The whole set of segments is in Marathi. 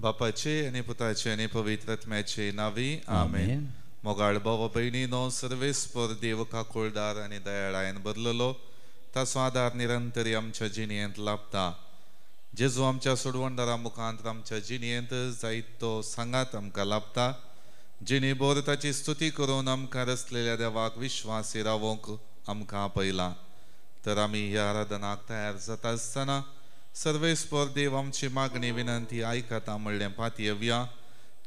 बापाचे आणि पुताचे आणि पवित्र आत्म्याचे नावी आमेन. मोगाळ भाव भयणीनो सर्वेस्पर देव काकुळदार आणि दयाळायन बदललो ताचो आदार निरंतरी आमच्या जिणेंत लाभता. जेजू आमच्या सोडवणदारा मुखांत आमच्या जिणेंत जायतो सांगात आमकां लाभता. जिणे बोर ताची स्तुती करून आमकां रचलेल्या देवाक विश्वासी रावोंक आमकां आपयला. तर आमी ह्या आराधनाक तयार जाता आसतना सर्वेस्पर देव आमची मागणी विनंती आयकता म्हणलें पाती येवया.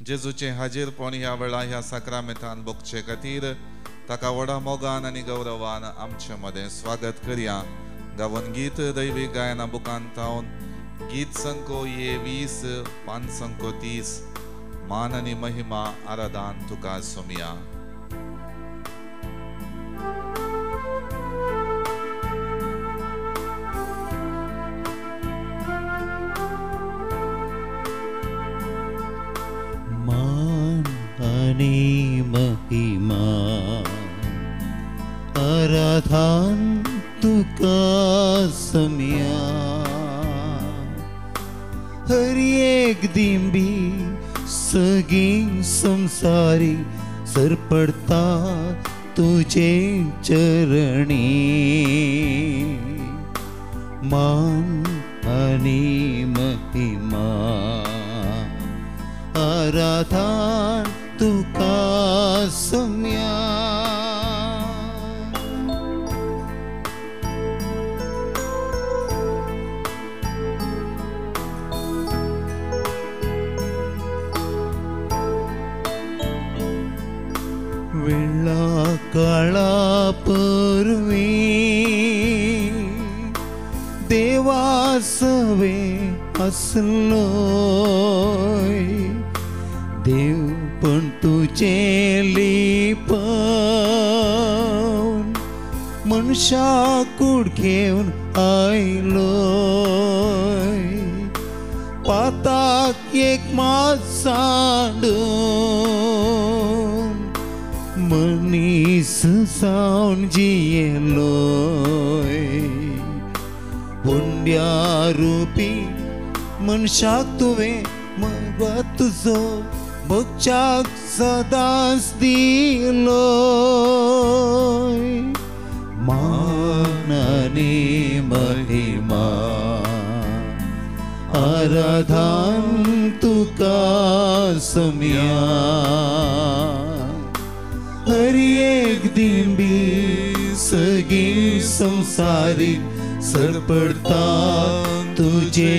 जेजूचे हाजीरपण ह्या वेळा ह्या साक्रामेंतान भोगचे खातीर ताका व्हडा मोगान आनी गौरवान आमचे मदें स्वागत करया. गावन गीत दैवीक गायना बुकांत तावन गीत संको 20 पान संको 30 मान आनी महिमा आराधान तुका सोमया. आणि महिमा आराधन तुका सम्या. हर एक दिंबी सगळी संसारी सरपडता तुझे चरणी. मान आणि महिमा आराधन तुका सम्या. वेळा काळा परवी देवासवे असलो देव पण तुझे लिपण मनशाकूड घेवन आयलो. पाताक एक मात सांडून मनीस जावन जियेलो. हुंड्या रुपी मनशाक तुवें मग तुझो भोगच्याक सदांच दिलो. मान आनी महिमा आराधन तुका सम्या. हर एक दिंबी सगळी संसारी सरपडता तुझे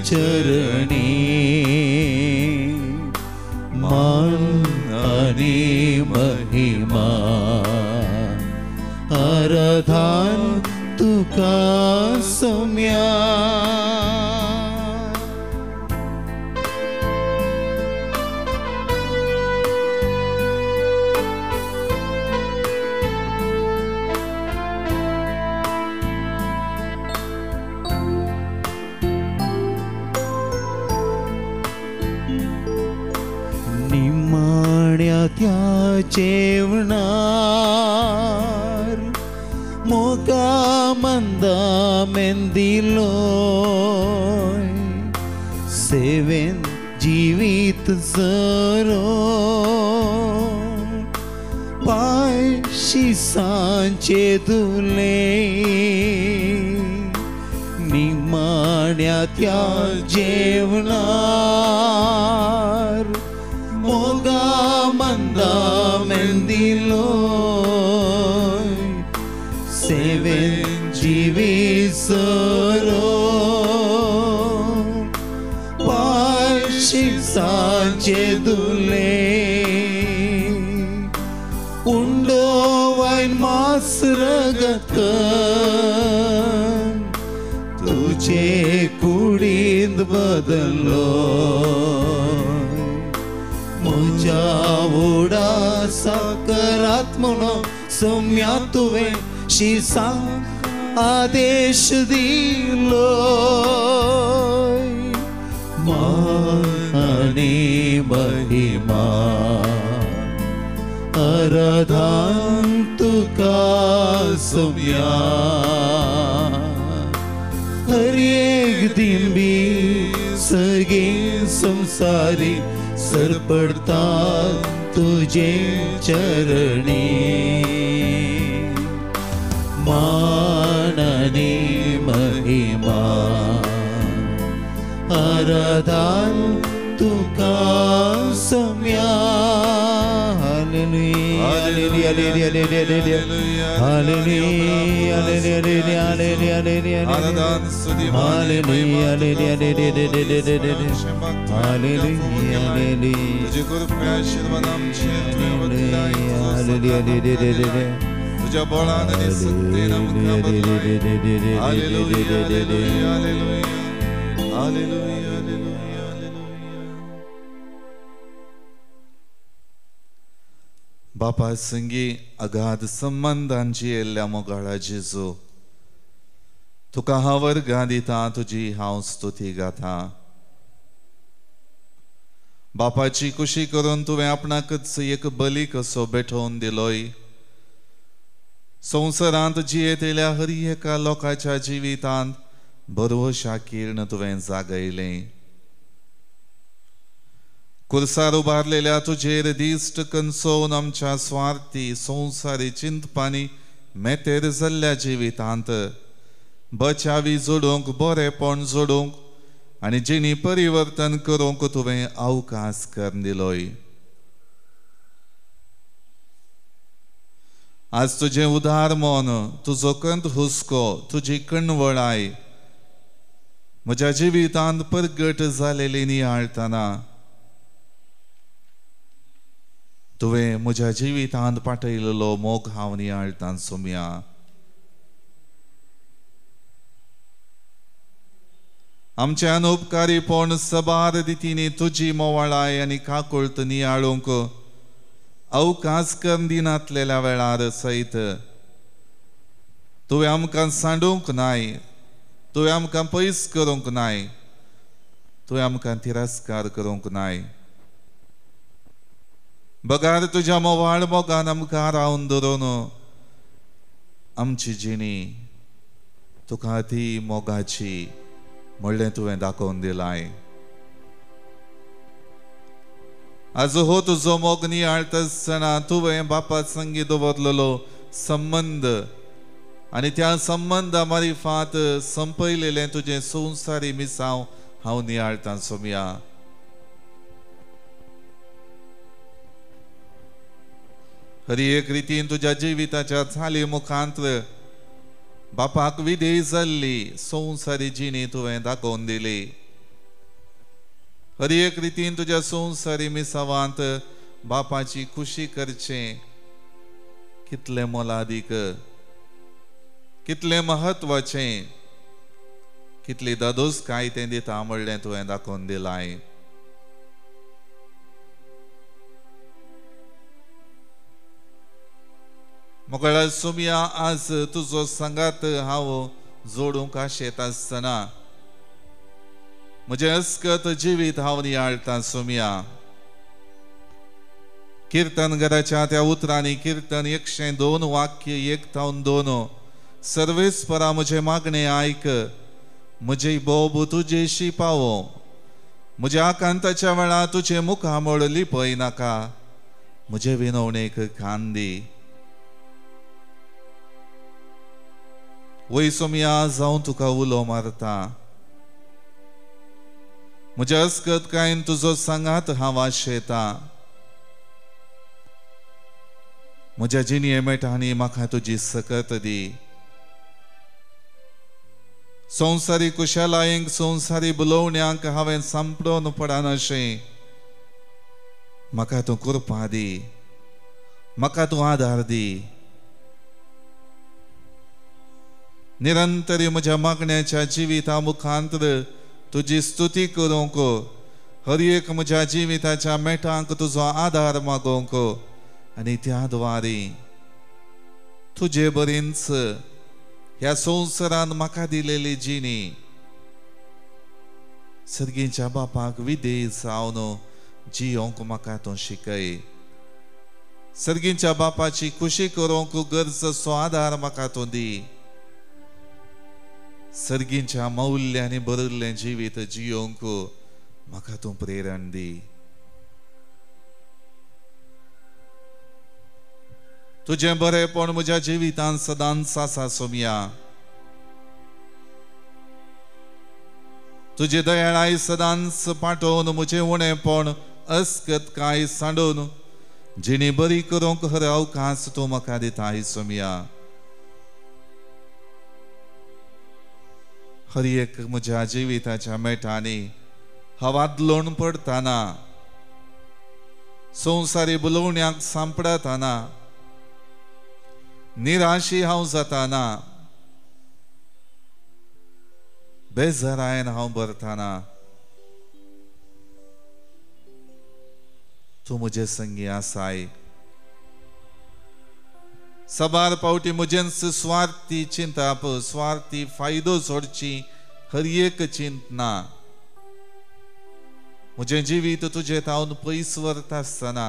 चरणी. मान आणि महिमा आराधन तुका सम्या. त्या जेवणार मोगा मंदा मेंदिलो. सेवेन जीवित जरो पायशी सांचे दुले. निमाण्या त्या जेवणार मोगा मंदा मेंदिलो. सेवेन जीवी सरो पायशी सांचे दुले. उंडो वाईन मास रगत तुझे कुडींत बदलो. म्हज्या व्हडा साकरात म्हणून सम्या तुवें शिसांक आदेश दिलो. मान आनी महिमा आराधन तुका सम्या. हर एक दिन भी सगळे संसारी सर पडता तुझे चरणी मान आणि महिमा आराधन तुका सम्या hallelujah hallelujah hallelujah hallelujah hallelujah hallelujah आराधन स्तुति हालेलुया हालेलुया हालेलुया हालेलुया तुझे कृपया आशीर्वाद आमचे तुझे बदलाय हालेलुया तुझ्या बळाने आणि सत्तेने आमका बदलाय hallelujah hallelujah hallelujah hallelujah hallelujah hallelujah बापा संगी अगाध संबंधांची येल्ल्या मोगाळा जेजू तुका हांव वर्गां दिता तुजी हांव स्तुती गाता बापाची खुशी करून तुवें आपणाकच एक बली कसो भेटोवन दिलोय संवसारांत जियेत येयल्या हर एका लोकांच्या जिवितांत बरोवशा किर्ण तुवें जागयलें कुर्सार उबारलेल्या तुजेर दिश्ट कणसोवन आमच्या स्वार्थी संवसारी चिंतपानी मेतेर जाल्ल्या जिवितांत बचावी जोडूंक बरेपण जोडूंक आनी जिणी परिवर्तन करूंक तुवें अवकाश करून दिलोय आज तुझे उदार मन तुजो कंत हुस्को तुजी कणवळाय म्हज्या जिवितांत परगट जालेली नियाळतना तुवें म्हज्या जिवितांत पाठयलेलो मोग हांव नियाळतां सोम्या आमचे अनुपकारीपण सबार रितींनी तुजी मोवाळाय आनी काकुळट नियाळूंक अवकाश करून दिनातलेल्या वेळार सयत तुवें आमकां सांडूंक नाय तुवें आमकां पयस करूंक नाय तुवें आमकां तिरस्कार करूंक नाय बगार तुज्या मोवाळ मोगान आमकां रावन दवरून आमची जिणी तुका अती मोगाची म्हणलें तुवें दाखोवन दिलाय आज हो तुजो मोग नियाळता आसतना तुवें बापा संगी दवरलेलो संबंध आनी त्या संबंधा मारिफात संपयलेलें तुजें संवसारी मिसांव हांव नियाळतां सोम्या हर एक रितीन तुज्या जिविताच्या चाली मुखांत्र बापाक विधेय जाल्ली संवसारी जिणी तुवें दाखोवन दिली हर एक रितीन तुज्या संवसारी मिसावांत बापाची खुशी करचें कितलें मोलादीक कितलें महत्वाचें कितली दादोसकाय तें दिता म्हणलें तुवें दाखोवन दिलाय मोकळ्या सोम्या आज तुजो सांगात हांव जोडूंक आशेत आसतना म्हजें अस्कत जिवीत हांव नियाळतां सोम्या कीर्तनगराच्या त्या उतरांनी कीर्तन 102 वाक्य 1-2 सर्वेस्परा म्हजें मागणें आयक म्हजे बोब तुजेशी पावो म्हज्या आकांताच्या वेळा तुजें मुखामळ लिपय नाका म्हजे विनवणेक कान दी वय सोम्या जावं तुका उलो मारता म्हज्या अस्कतकायेन तुजो सांगात हांव आशेतां म्हज्या जिणये मेटांनी म्हाका तुजी सकत दी संवसारी कुशलायेंक संवसारी बुलोवण्यांक हांवें सांपडोन पडनाशें म्हाका तूं कृपा दी म्हाका तूं आदार दी निरंतरी म्हज्या मागण्याच्या जिविता मुखांतर तुजी स्तुती करूंक हर एक म्हज्या जिविताच्या मेटांक तुजो आदार मागोवंक आनी त्या द्वारे तुजे बरींच ह्या संवसारान म्हाका दिलेली जिणी सर्गीच्या बापाक विधेय जावन जियोंक म्हाका तूं शिकय सर्गीच्या बापाची खुशी करूंक गरजसो आदार म्हाका तूं दी सर्गींच्या मौल्याने भरिल्लें जिवीत जियोंक म्हाका तूं प्रेरण दी. तुझें बरेपण म्हज्या जिवितांत सदांच आसा सोम्या. तुझे दयाळाय सदांच पाठोवन म्हजें उणेपण अस्कतकाय सांडून जिणी बरी करूंक हर अवकाश तूं म्हाका दिताय सोम्या. हर एक म्हज्या जिविताच्या मेटांनी हांव आदलोवन पडटाना, संवसारी बुलोवण्याक सांपडताना, निराशी हांव जाताना, बेजारायन हांव भरताना तूं म्हजे संगी आसाय. सबार पावटी म्हजेंच स्वार्थी चिंताप, स्वार्थी फायदो सोडची हर एक चिंत ना. म्हजें जिवीत तुजें हांव पयस व्हरता आसतना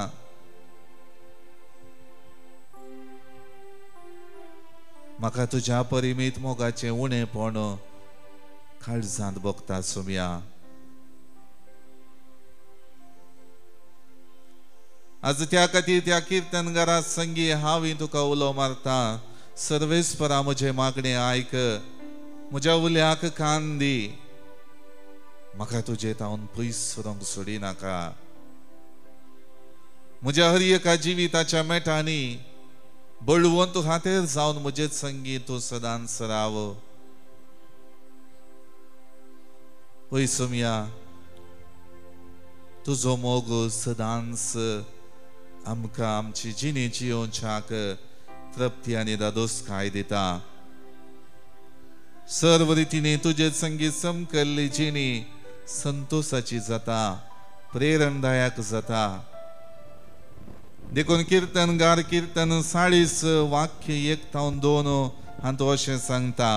म्हाका तुज्या परिमीत मोगाचें उणेपण काळजांत भोगता सोम्या. आज त्या खातीर त्या किर्तनगारा संगी हांवें तुका उलो मारता. सर्वेस्परा म्हजें मागणें आयक, म्हज्या उल्याक कान दी. म्हाका तुजें हांव पयस व्हरूंक सोडिनाका. म्हज्या हर एका जिविताच्या मेटांनी बळवंत हातेर जावन म्हजे संगी तूं सदांच राव. पळय सोम्या, तुजो मोग सदांच आमकां आमची जिणी जियोवच्याक तृप्ती आनी दादोसकाय दिता. सर्व रितीने तुजे संगी समकल्ली जिणी संतोषाची जाता, प्रेरणदायक जाता. देखून किर्तनगार किर्तन 40 वाक्य 1-2 हांव तो अशें सांगता.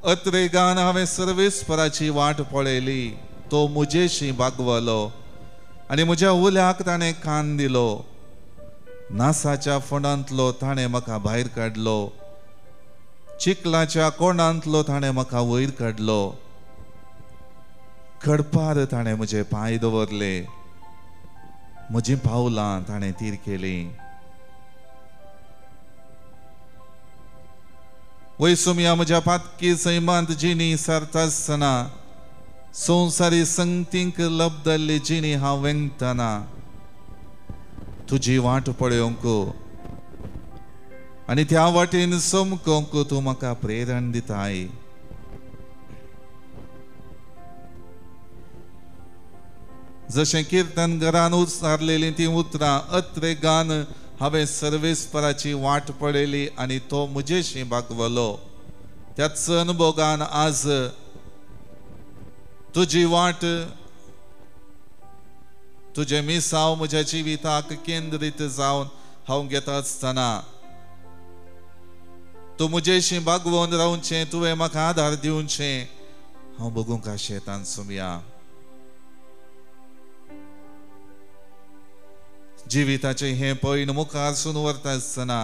अत्रेगान हांवें सर्वेस्पराची वाट पळयली, तो म्हजेशी बागवलो आनी म्हज्या उल्याक ताणें कान दिलो. नासाच्या फोंडांतलो ताणें म्हाका भायर काडलो, चिखलाच्या कोंडांतलो ताणें म्हाका वयर काडलो. खडपार ताणें म्हजे पांय दवरले, म्हजीं पावलां ताणें तीर केलीं. वय सोम्या, म्हज्या पातकी सैमांत जिणी सारता आसतना संवसारी संगतींक लबदल्ली जिणी हांव वेंगतना तुजी वाट पळोवंक आनी त्या वाटेन समकोंक तूं म्हाका प्रेरण दिताय. जशें किर्तनगारान उच्चारलेलीं तीं उतरां, अत्रेगान हांवें सर्वेस्पराची वाट पळयली आनी तो म्हजेशी बागवलो. त्याच अनुभोगान आज तुजी वाट, तुजे मिसाव म्हज्या जिविताक केंद्रीत जावन हांव घेता आसतना तूं म्हजेशी बागवून रावचें, तुवें म्हाका आदार दिवचें हांव बगूंक आशेतां सोम्या. जिविताचें हें पैन मुखार सून व्हरता आसतना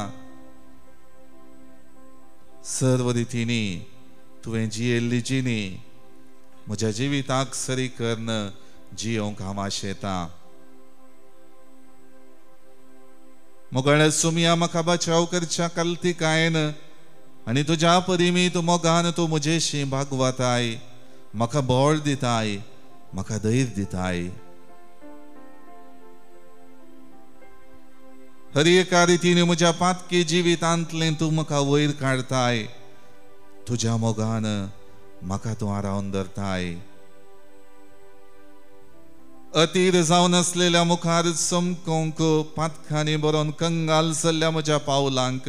सर्व रितीनी तुवें जियेल्ली जिणी म्हज्या जिविताक सरी करन जियोंक हांव आशेतां. मोगळ सोम्या, म्हाका बचाव करच्या कल्तिकायेन आनी तुज्या परिमीत मोगान तूं म्हजेशी बागवताय. म्हाका बळ दिताय, म्हाका धैर्य दिताय. हर एका रितीने म्हज्या पातकी जिवितांतलें तूं म्हाका वयर काडताय. तुज्या मोगान म्हाका तूं आरावन धरताय. अतीर जावन आसलेल्या मुखार समकोंक पातखांनी बरोवन कंगाल जाल्ल्या म्हज्या पावलांक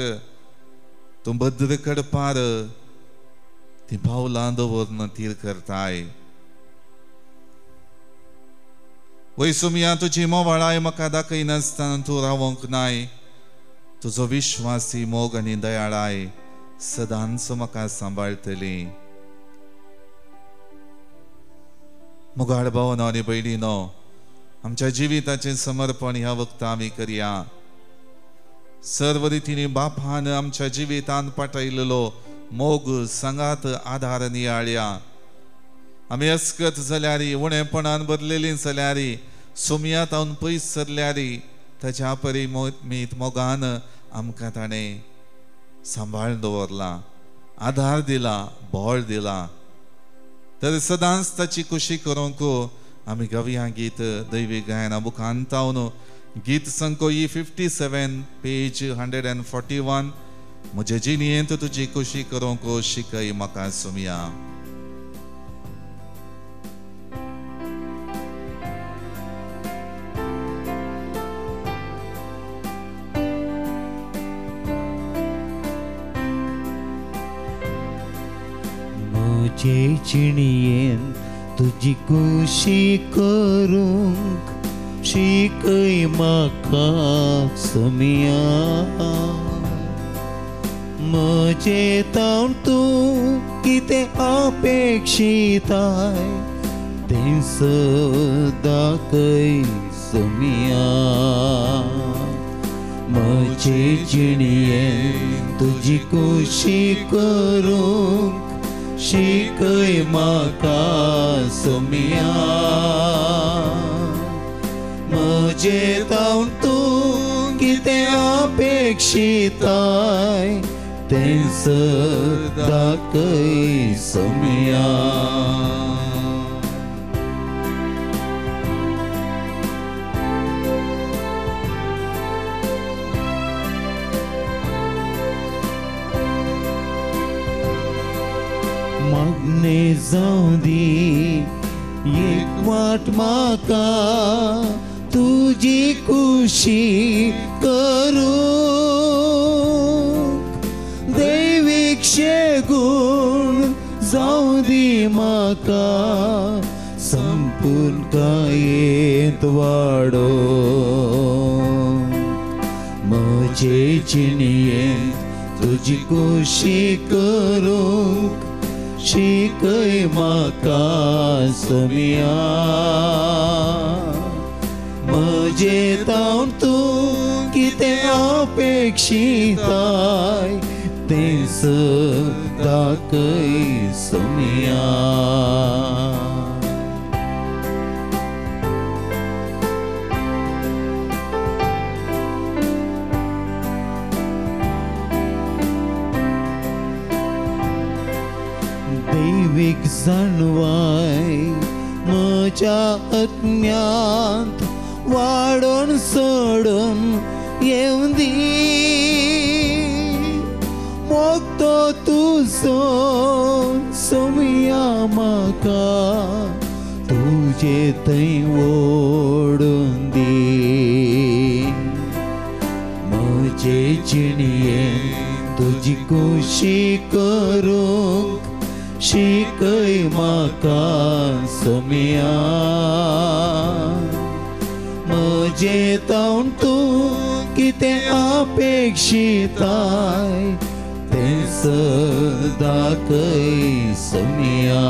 तूं भद्र कडपार ती पावलां दवरून तीर करताय. वय सोम्या, तुजी मोवाळाय म्हाका दाखयनासतना तूं रावोंक नाय. तुजो विश्वासी मोग आनी दयाळाय सदांच म्हाका सांबाळटली. मोगाळ भावनो आनी भयणीनो, आमच्या जिविताचें समर्पण ह्या वक्ता आमी करया. सर्व रितीनी बापान आमच्या जिवितांत पाठयलेलो मोग सांगात आधार नियाळ्या आमी अस्कत जाल्यारी उणेपणान बदलेली जाल्यारी सुमयात हांव पयस सरल्यारी ताच्या परी मीत मोगान आमकां ताणें सांबाळून दवरला आधार दिला बोळ दिला तर सदांच ताची खुशी करूंक आमी गावया गीत दैवीक गायना बुकांत हांव गीत संकोई 57 पेज 141 म्हजे जिणेंत तुजी खुशी करूंक शिकय म्हाका सुमया म्हजे जिणेंत तुजी खुशी करूंक शिकय म्हाका सुमया म्हजे तावन तूं कितें अपेक्षिताय तें दाखय सुमया म्हजे जिणेंत तुजी खुशी करूंक शिकय म्हाका सुमया म्हजे तावन तूं कितें अपेक्षिताय तें दाखय सुमया मागणे जावं दी एक वाट म्हाका तुजी खुशी करूंक दैवीक शेगूण जावं दी म्हाका संपूर्ण कायेंत वाडोवंक म्हजे जिणेंत तुजी खुशी करूंक शिकय म्हाका सुमया म्हजे तावन तूं कितें अपेक्षिताय तें दाखय सुमया दैवीक जाणवाय म्हज्या अज्ञात वाडोन सोडून येवं दी मोगतो तुजो सुमया म्हाका तुजे थंय ओडून दी म्हजे जिणेंत तुजी खुशी करूंक शिकय म्हाका सुमया म्हजे तावन तूं कितें अपेक्षिताय तें दाखय सुमया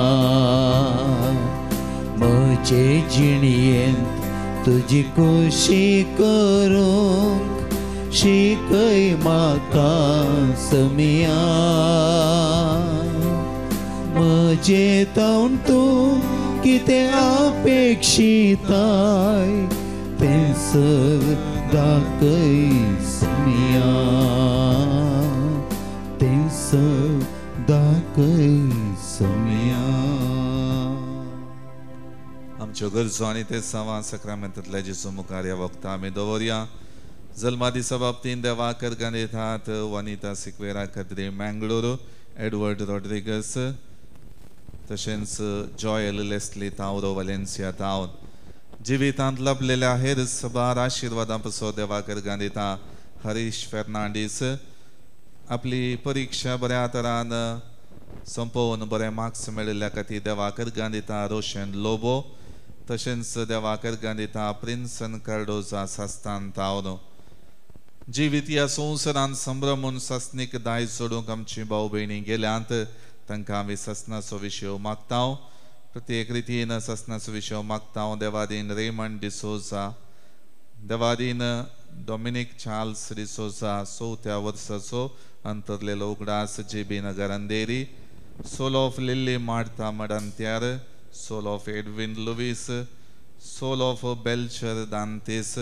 म्हजे जिणेंत तुजी खुशी करूंक शिकय म्हाका सुमया म्हजे तावन तूं कितें अपेक्षिताय तें दाखय सुमया तें दाखय सुमया आमच्यो गरजो आनी ते सवा सक्रामेंतांतल्या जेजू मुखार ह्या वखदां आमी दवरया जल्मा दिसा बाबतींत देवाक अर्गांत वनिता सिक्वेरा कद्री मँगळूर एडवर्ड रॉड्रिगस तशेंच जॉयल लेस्ली तावरो वलेन्सिया तावन जिवितांत लाभलेल्या हेर सबार आशिर्वादां पासो देवाक अर्गां दिता हरीश फेर्नांडीस आपली परीक्षा बऱ्या तरान संपोवन बरे मार्क्स मेळिल्ल्या खातीर देवाक अर्गां दिता रोशन लोबो तशेंच देवाक अर्गां दिता प्रिन्सन कार्डोजा सास्तान तावन जिवीत ह्या संवसारांत संभ्रमून सस्नीक दायज सोडूंक आमची भाव भयणी गेल्यांत तांकां आमी ससनाचो विशय मागता प्रत्येक रितीन ससनाचो विशय मागता देवादीन रेमंड डिसोजा देवादीन डॉमिनिक चार्ल्स डिसोजा 4थ्या वर्साचो अंतरलेलो उगडास JB Nagar Andheri. Soul of Lily Martha मडंत्यार. Soul of Edwin Lewis. Soul of Belcher Dantes.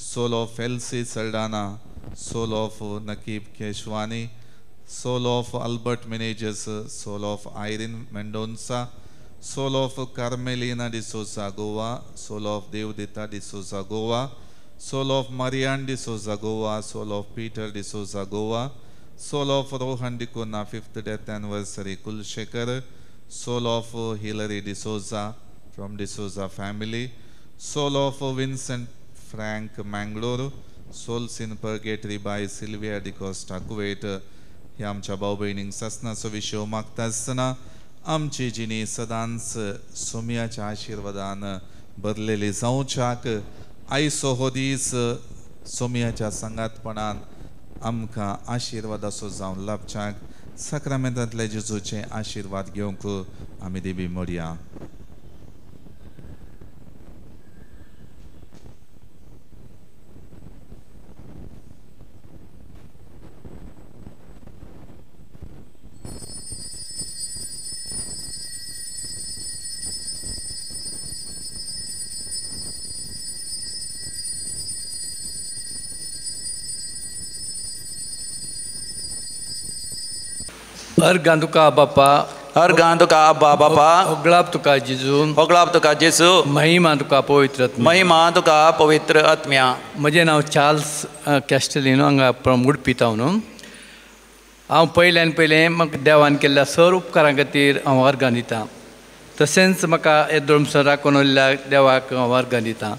Soul of Elsie Saldanha. Soul of Naqeeb Keswani. Soul of Albert Menezes. Soul of Irene Mendonca. Soul of Carmelina D'Souza Goa. Soul of Devdita D'Souza Goa. Soul of Marian D'Souza Goa. Soul of Peter D'Souza Goa. Soul of Rohan डिकोना 5th death anniversary Kulshekar. Soul of Hilary D'Souza from D'Souza family. Soul of Vincent Frank Mangalore. Souls in purgatory by Sylvia D'Costa Kuwait. हे आमच्या भाऊ बहिणींक ससनाचो विशय मागता आसतना आमची जिणी सदांच सोम्याच्या आशिर्वादान भरलेली जावच्याक आयचो हो दीस सोम्याच्या संगातपणान आमकां आशिर्वादाचो जावन लाभच्याक सक्रामेंतांतले जेजूचे आशिर्वाद घेवंक आमी देवी मोडया. अर्गां तुका बापा. अर्गां तुका आब्बा बापा. होगळाप तुका जेजू. होगळाप तुका जेजू. महिमा तुका पवित्र आत्म्या. महिमा तुका पवित्र आत्म्या. म्हजें नांव चार्ल्स कॅस्टलिनो हांगा फ्रॉम उडपी टावन. हांव पयलें म्हाका देवान केल्ल्या सर उपकारां खातीर हांव अर्गां दितां. तशेंच म्हाका हे धर्मसर राखून उरल्या देवाक हांव अर्गां दितां.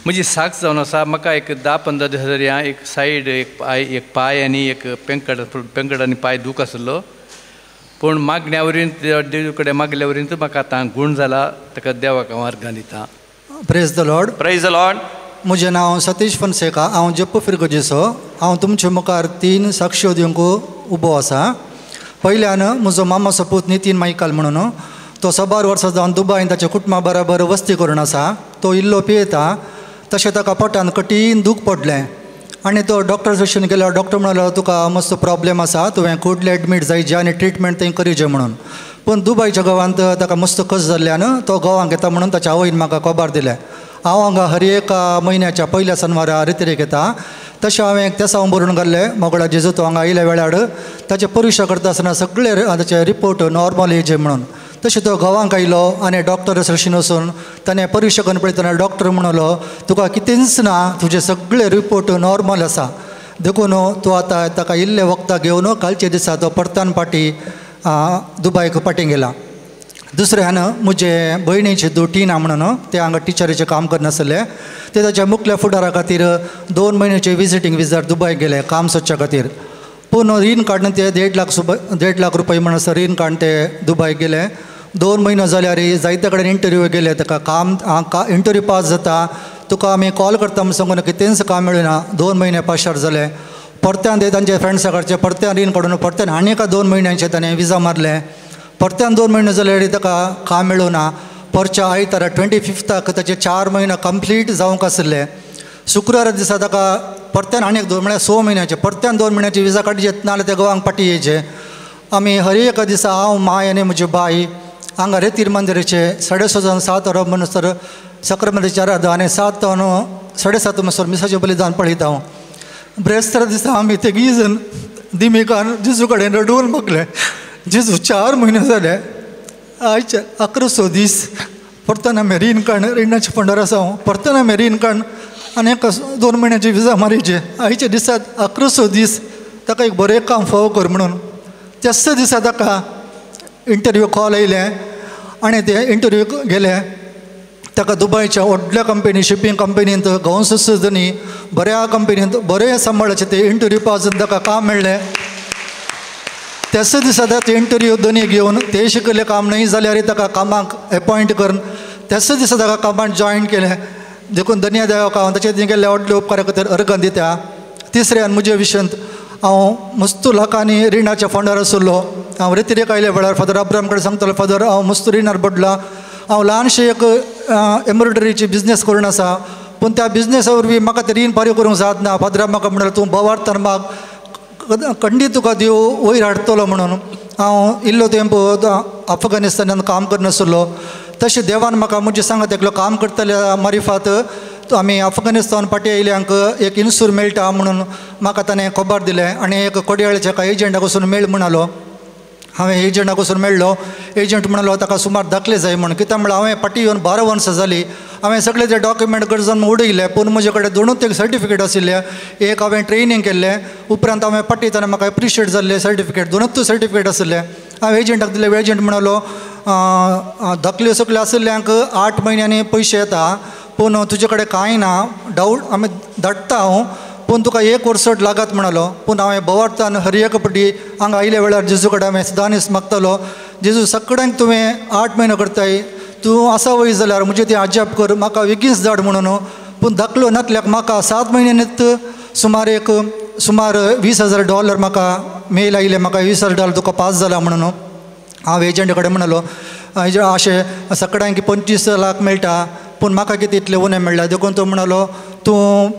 म्हजी साक्ष जावन आसा. म्हाका एक 10-15 दीस जाली एक सायड एक पांय आनी एक पेंकड आनी पांय दूख आसलो. पूण मागण्या वरीन देव कडेन मागल्या वरीन म्हाका आतां गूण जाला. ताका देवाक हांव अर्गां दितां. Praise the Lord. Praise the Lord. म्हजें नांव सतीश फनसेका. हांव जप्प फिरगोजेचो. हांव तुमचे मुखार 3 साक्षी दिवंक उबो आसा. पयल्यान म्हजो मामा सपूत नितीन मायकल म्हणून तो 12 वर्सां जावन दुबईन ताच्या कुटुंबा बरोबर वस्ती करून आसा. तो इल्लो पियेता. तशें ताका पोटान कठीण दूख पडलें आनी तो डॉक्टर दर्शन गेल्यार डॉक्टर म्हणलो तुका मस्त प्रॉब्लेम आसा. तुवें कुडले एडमीट जायचें आनी ट्रिटमेंट थंय करीचें म्हणून. पूण दुबयच्या गोवांत ताका मस्त कस जाल्ल्यान तो गोवांक येता म्हणून ताच्या आवयन म्हाका खबर दिलें. हांव हांगा हर एक म्हयन्याच्या पयल्या शेनवारा रित्रेक येता. तशें हांवें एक तेसांव बरोवन घाल्लें. मोगळा जेजू तो हांगा आयल्या वेळार ताचे परीक्षा करता आसतना सगळे ताचे रिपोर्ट नॉर्मल येयचे म्हणून. तशें तो गोवांक आयलो आनी डॉक्टर सरशीन वचून ताणें परीक्षा करून पळयतना डॉक्टर म्हणलो तुका कितेंच ना, तुजे सगळे रिपोर्ट नॉर्मल आसा. देखून तूं आतां ताका इल्ले वखदां घेवन कालचे दिसा तो परतान पाटी दुबयक पाटी गेला. दुसऱ्यान म्हजे भयणीचे दोटीना म्हणून ते हांगा टिचरीचें काम करनासले. ते ताच्या मुखल्या फुडारा खातीर 2 म्हयन्याचे विजिटींग विजार दुबय गेले काम सोदच्या खातीर. पूण रीण काडून ते 1.5 लाख रुपया म्हणून रीण काडून ते दुबय गेले. 2 म्हयने जाल्यार जायते कडेन इंटरव्यू गेले. ताका काम इंटरव्यू पास जाता तुका आमी कॉल करता म्हूण सांगून कितेंच काम मेळना. 2 म्हयने पाशार जाले. परत्यान ते तांचे फ्रेंड्सा कडचे परत्यान रीण काडून परत्यान आनी एका 2 म्हयन्यांचे ताणें विजा मारले. परत्यान 2 म्हयने जाल्यार ताका काम मेळूना. परच्या आयतारा 25th ताचे 4 म्हयने कंप्लीट जावंक आसले. शुक्रारा दिसा ताका परत्यान आनी 2 म्हळ्यार 6 म्हयन्याचे परत्यान 2 म्हयन्याचे विजा काडचे नाल्यार ते गोवांक पाटी येयचे. आमी हर एका दिसा हांव माय आनी म्हजी बाई हांगा रेतीर मंदिराचे 6:30 7 वरां म्हणसर सक्रामेंताची आराधना आनी 7 7:30 म्हणसर मिसाचें बलिदान पळयता. हांव ब्रेस्तारा दिसा आमी तेगी जण दिमिकान जेजू कडेन रडून मागले. जेजू 4 म्हयने जाले आयचे 11 दीस परतन आमी रीण काण रिणाचे फंडार आसा. हांव परतन आमी रीण काण आनी 2 म्हयन्याचे विजा मारीचे. आयच्या दिसात 11 दीस ताका एक बरें काम फावो कर म्हणून. त्याच दिसा ताका इंटरव्यू कॉल येयले आनी ते इंटरव्यू गेले. ताका दुबयच्या व्हडल्या कंपनी शिपींग कंपनींत गवंसनी बऱ्या कंपनींत बरें सांबाळाचे ते इंटरव्यू पास जावन ताका काम मेळ्ळें. त्याच दिसा ते इंटरव्यू दोनी घेवन ते शिकयलें काम न्हय जाल्यार ताका कामाक एपॉयंट करून त्याच दिसा ताका कामाक जॉयन केलें. देखून धन्य देवाक हांव ताचे गेल्ल्या व्हडल्या उपकारा खातीर अर्गां दिता. तिसऱ्यान म्हजे विशयांत हांव मस्तू लाखांनी रिणाच्या फंडार आसलो. हांव रेतीरेक आयल्या वेळार फादर अब्राम कडेन सांगतालो फादर हांव मस्तू रिणार पडला. हांव ल्हानशें एक एम्ब्रॉयडरीची बिजनेस करून आसा पूण त्या बिजनेसा वरवीं म्हाका ते रीण फारीक करूंक जात ना. फादरान म्हाका म्हणलें तूं भवार्थान माग खंडीत तुका देव वयर हाडटलो म्हणून. हांव इल्लो तेंप अफगानिस्तानान काम करनासलो. तशें देवान म्हाका म्हणजे सांगत एकलो काम करतल्या मारिफात आमी अफगानिस्तान पाटी आयल्यांक एक इन्सूर मेळटा म्हणून म्हाका ताणें खबर दिलें. आनी एक कोडयाळेच्या एका एजंटाक वचून मेळ म्हणालो. हांवें एजंटाक वचून मेळ्ळो. एजंट म्हणलो ताका सुमार दाखले जाय म्हणून. कित्याक म्हणल्यार हांवें पाटी येवन 12 वर्सां जालीं. हांवें सगळे ते डॉक्युमेंट गरजून उडयले. पूण म्हजे कडेन 2च एक सर्टिफिकेट आशिल्ले. एक हांवें ट्रेनींग केल्लें, उपरांत हांवें पाटयतना म्हाका एप्रिशिएट जाल्लें सर्टिफिकेट. 2च सर्टिफिकेट आशिल्ले. हांवें एजंटाक दिलें. एजंट म्हणलो दाखल्यो सगल्यो आशिल्ल्यांक 8 म्हयन्यांनी पयशे येता, पूण तुजे कडेन कांय ना. डावट आमी धाडटा हांव, पूण तुका 1 वर्स लागत म्हणलो. पूण हांवें भवार्थान हरियकपटी हांगा आयल्या वेळार जेजू कडेन हांवें सदांच मागतालो, जेजू सगळ्यांक तुवें 8 म्हयने करताय, तूं आसा वय जाल्यार म्हजें तें आजाप कर, म्हाका बेगीनच धाड म्हणून. पूण धाकलो नातल्याक म्हाका 7 म्हयन्यांनीच सुमार $20,000 म्हाका मेल आयले. म्हाका $20,000 तुका पास जाला म्हणून. हांव एजंटा कडेन म्हणलो अशें सगळ्यांक 25 लाख मेळटा, पूण म्हाका कितें इतलें उणें मेळ्ळा. देखून तो म्हणलो तूं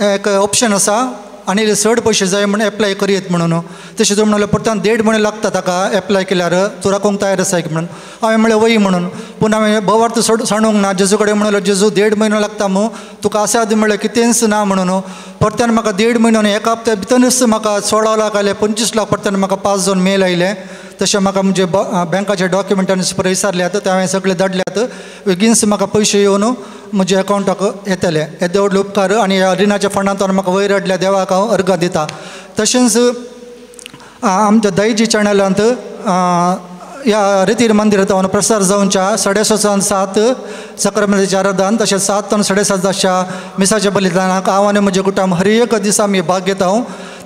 एक ऑप्शन आसा आनी चड पयशे जाय म्हणून एप्लाय करीत म्हणून. तशें तो म्हणलो परतान 1.5 म्हयने लागता ताका एप्लाय केल्यार, तूं राखूंक तयार आसा म्हणून. हांवें म्हणलें वय म्हणून. पूण हांवें भवार्थ सांडूंक ना. जेजू कडेन म्हणलो जेजू 1.5 म्हयनो लागता मू, तुका आसा म्हणलें कितेंच ना म्हणून. परत्यान म्हाका 1.5 म्हयनो आनी 1 हप्त्या भितरच म्हाका 16 लाख आयले. 25 लाख परत्यान म्हाका पास जावन मेल आयले. तशें म्हाका म्हणजे बँकाच्या डॉक्युमेंटांनी विचारल्यात, ते हांवें सगळे धाडल्यात. बेगीनच म्हाका पयशे येवन म्हज्या अकावंटाक येतले. हे देव उपकार. आनी ह्या रिणाच्या फंडांतल्यान म्हाका वयर हाडल्या देवाक हांव अर्घ दिता. तशेंच आमच्या दायजी चॅनलांत ह्या रितीर मंदिरांत हांव प्रसार जावनच्या 6:30 7 सक्रामेंताचें आराधन, तशेंच 7 ते 7:30 मिसाच्या बलिदानाक हांव आनी म्हजें कुटुंब हर एक दिसा आमी भाग घेता.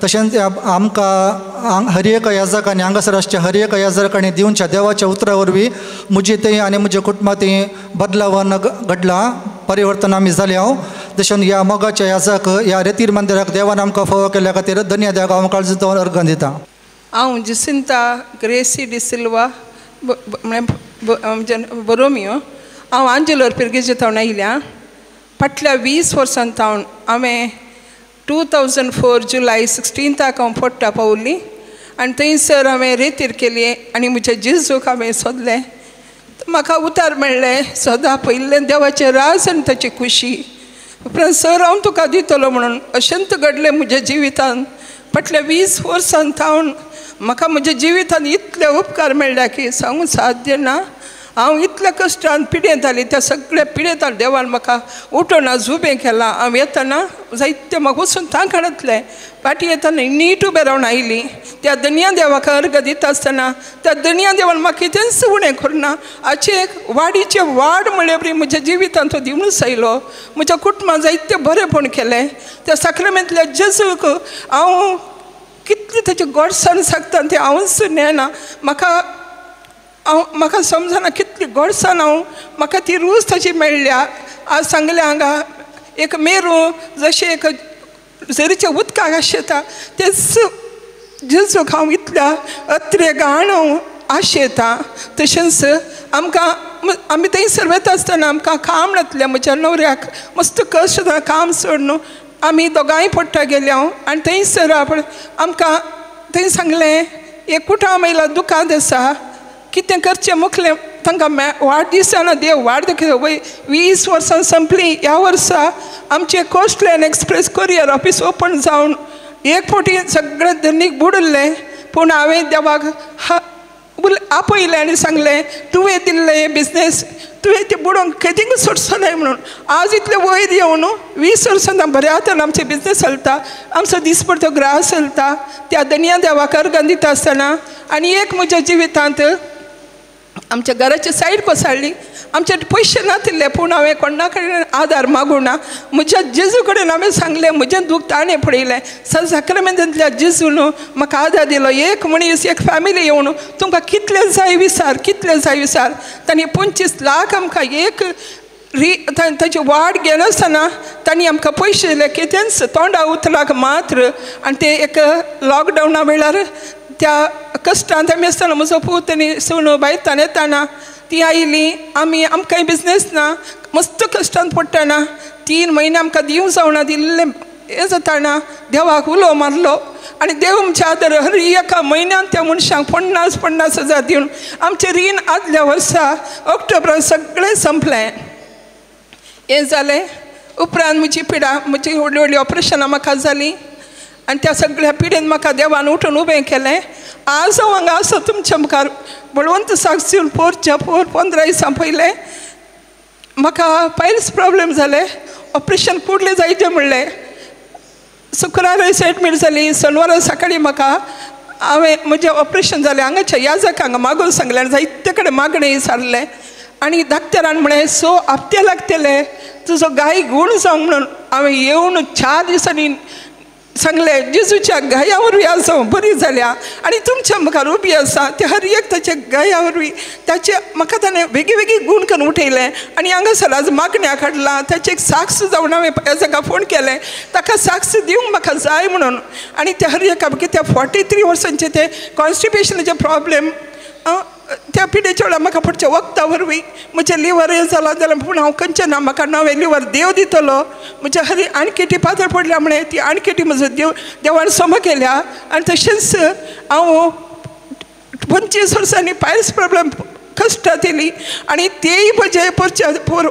तशेंच आमकां हर एक याजकांनी हांगासर आसच्या हर एक याजकांनी दिवच्या देवाच्या उतरा वरवीं म्हजी थंय आनी म्हज्या कुटुंबांत बदलावन घडलां, परिवर्तन आमी जाले. हांव जशें ह्या मोगाच्या याजक ह्या रेतीर मंदिराक देवान आमकां फावो केल्या खातीर धन्य देवाक हांव काळजी अर्घ दिता. हांव जिसिंता ग्रेसी डी सिल्वा बरोमियो. हांव आंजलोर पिर्गेजे थावन आयल्या. फाटल्या 20 वर्सां थावन हांवें 2004 जुलय 16 हांव पोट्टा पावल्ली आनी थंयसर हांवें रेतीर केली आनी म्हज्या जेजूक हांवें सोदलें. म्हाका उतार मेळ्ळें सदां पयलें देवाचें राज आनी ताची खुशी. उपरांत सर हांव तुका दितलो म्हणून अशेंत घडलें म्हज्या जिवितान. फाटल्या 20 वर्सां थावन म्हाका म्हज्या जिवितान इतले उपकार मेळ्ळ्या की सांगूंक साध्य ना. हांव इतल्या कश्टान पिडेताली, त्या सगळ्या पिडेतान देवान म्हाका उठोवन उबें केलां. हांव येतना जायते म्हाका वचून तांकाणतलें. फाटीं येतना नीट उबें रावन आयली. त्या दनया देवाक अर्घ दिता आसतना त्या दनया देवान म्हाका कितेंच उणें करना. हाची एक वाडीचे वाड म्हळ्ळे बरी म्हज्या जिवितान तो दिवनूच आयलो. म्हज्या कुटुंबान जायते बरेपण केलें. त्या साक्रामेंतल्या जेजूक हांव कितली ताची गोडसाण सांगता तें हांवूच न्हेना. म्हाका समजना कितली गोडसाण म्हाका ती रूच ताची मेळ्ळ्या. आज सांगलें हांगा एक मेरू जशें एक झरीच्या उदकाक आशेता तेच जेजूक हांव इतल्या अत्रेगाण आशेता. तशेंच आमी थंयसर वता आसतना आमकां काम नातलें. म्हज्या न्हवऱ्याक मस्त कश्ट काम सोडून आमी दोगांय पोट्टा गेल्या आनी थंयसर आमकां थंय सांगलें एक कुटाम आयला दुकान आसा, कितें करचें मुखलें तांकां वाडदिसाना देव वाड दाखयता. वय 20 वर्सां संपलीं. ह्या वर्सा आमचें Coastline Express Courier office open जावन एक फावटी सगळें धनीक बुडल्लें. पूण हांवें देवाक आपयलें आनी सांगलें तुवें दिल्लें हें बिजनेस तुवें तें बुडोवंक केदींच सोडचो न्हय म्हणून. आज इतलें वयर येवन 20 वर्सां बऱ्या हातान आमचें बिजनेस चलता. आमचो दिसभर तो ग्रास चलता. त्या दनया देवाक अर्घ दिता आसतना आनी एक म्हज्या जिवितांत आमच्या घराची सायड कोसळ्ळी. आमचे पयशे नातिल्ले पूण हांवें कोणा कडेन आदार मागूं ना. म्हज्या जेजू कडेन हांवें सांगलें म्हजें दूख ताणें पळयलें. साक्रामेंतांतल्या जेजून म्हाका आदार दिलो. एक मनीस एक फॅमिली येवन तुमकां कितलें जाय विचार कितलें जाय विचार. तांणी 25 लाख आमकां एक ताची वाड घेनासतना तांणी आमकां पयशे दिले कितेंच तोंडा उतराक मात्र. आनी ते एक लॉकडावना वेळार त्या कश्टांत आमी आसतना म्हजो पूत आनी सून बायतान येताना ती आयली. आमकांय बिजनेस ना, मस्त कश्टांत पडटना 3 महिने आमकां दिवं जावना दिल्लें हें जाताना देवाक उलो मारलो आनी देव आमच्या आदर हर एका म्हयन्यान त्या मनशांक 50,000 दिवन आमचें रीण आदल्या वर्सा ऑक्टोबरान सगळें संपलें. हें जालें उपरांत म्हजी पिडा म्हजी व्हडली व्हडली ऑपरेशनां म्हाका जालीं आनी त्या सगळ्या पिडेन म्हाका देवान उठून उबें केलें. आज हांव हांगा आसा तुमच्या मुखार बळवंत साक्षीन 15 दिसां पयलें म्हाका पायल्स प्रॉब्लेम जाले. ऑपरेशन फुडलें जायचें म्हणलें. शुक्रारा एडमीट जाली. शेनवारा सकाळीं म्हाका हांवें म्हजें ऑपरेशन जालें हांगाच्या याजक हांगा मागून सांगलें जायते कडेन मागणें विचारलें आनी धाकटेरान म्हळें 6 हप्ते लागतले तुजो गाय गूण जावंक म्हणून हांवें येवन 4 दिसांनी सांगलें जेजूच्या गाया वरवीं आज हांव बरी जाल्या आनी तुमच्या मुखार उबी आसा. ते हर एक ताच्या गाया वरवीं ताचे म्हाका ताणें वेगळी गूण करून उठयलें आनी हांगासर आज मागण्या काडला. ताचे एक साक्ष जावन हांवें ताका फोन केलें ताका साक्ष दिवंक म्हाका जाय म्हणून. आनी ते हर एका कित्याक 43 वर्सांचे ते कॉन्स्टिपेशनाचे प्रॉब्लेम त्या पिडेच्या वेळार म्हाका फुडच्या वखदा वरवीं म्हजें लिवर हें जालां जाल्यार पूण हांव खंयचें ना म्हाका नवें लिवर देव दितलो. म्हज्या हरी आणकेटी पातळ पडल्या म्हणे ती आणकेटी म्हजो देवान सम केल्या आनी तशेंच हांव 25 वर्सांनी पायल्स प्रॉब्लेम कश्टात येयली आनी तेय म्हजे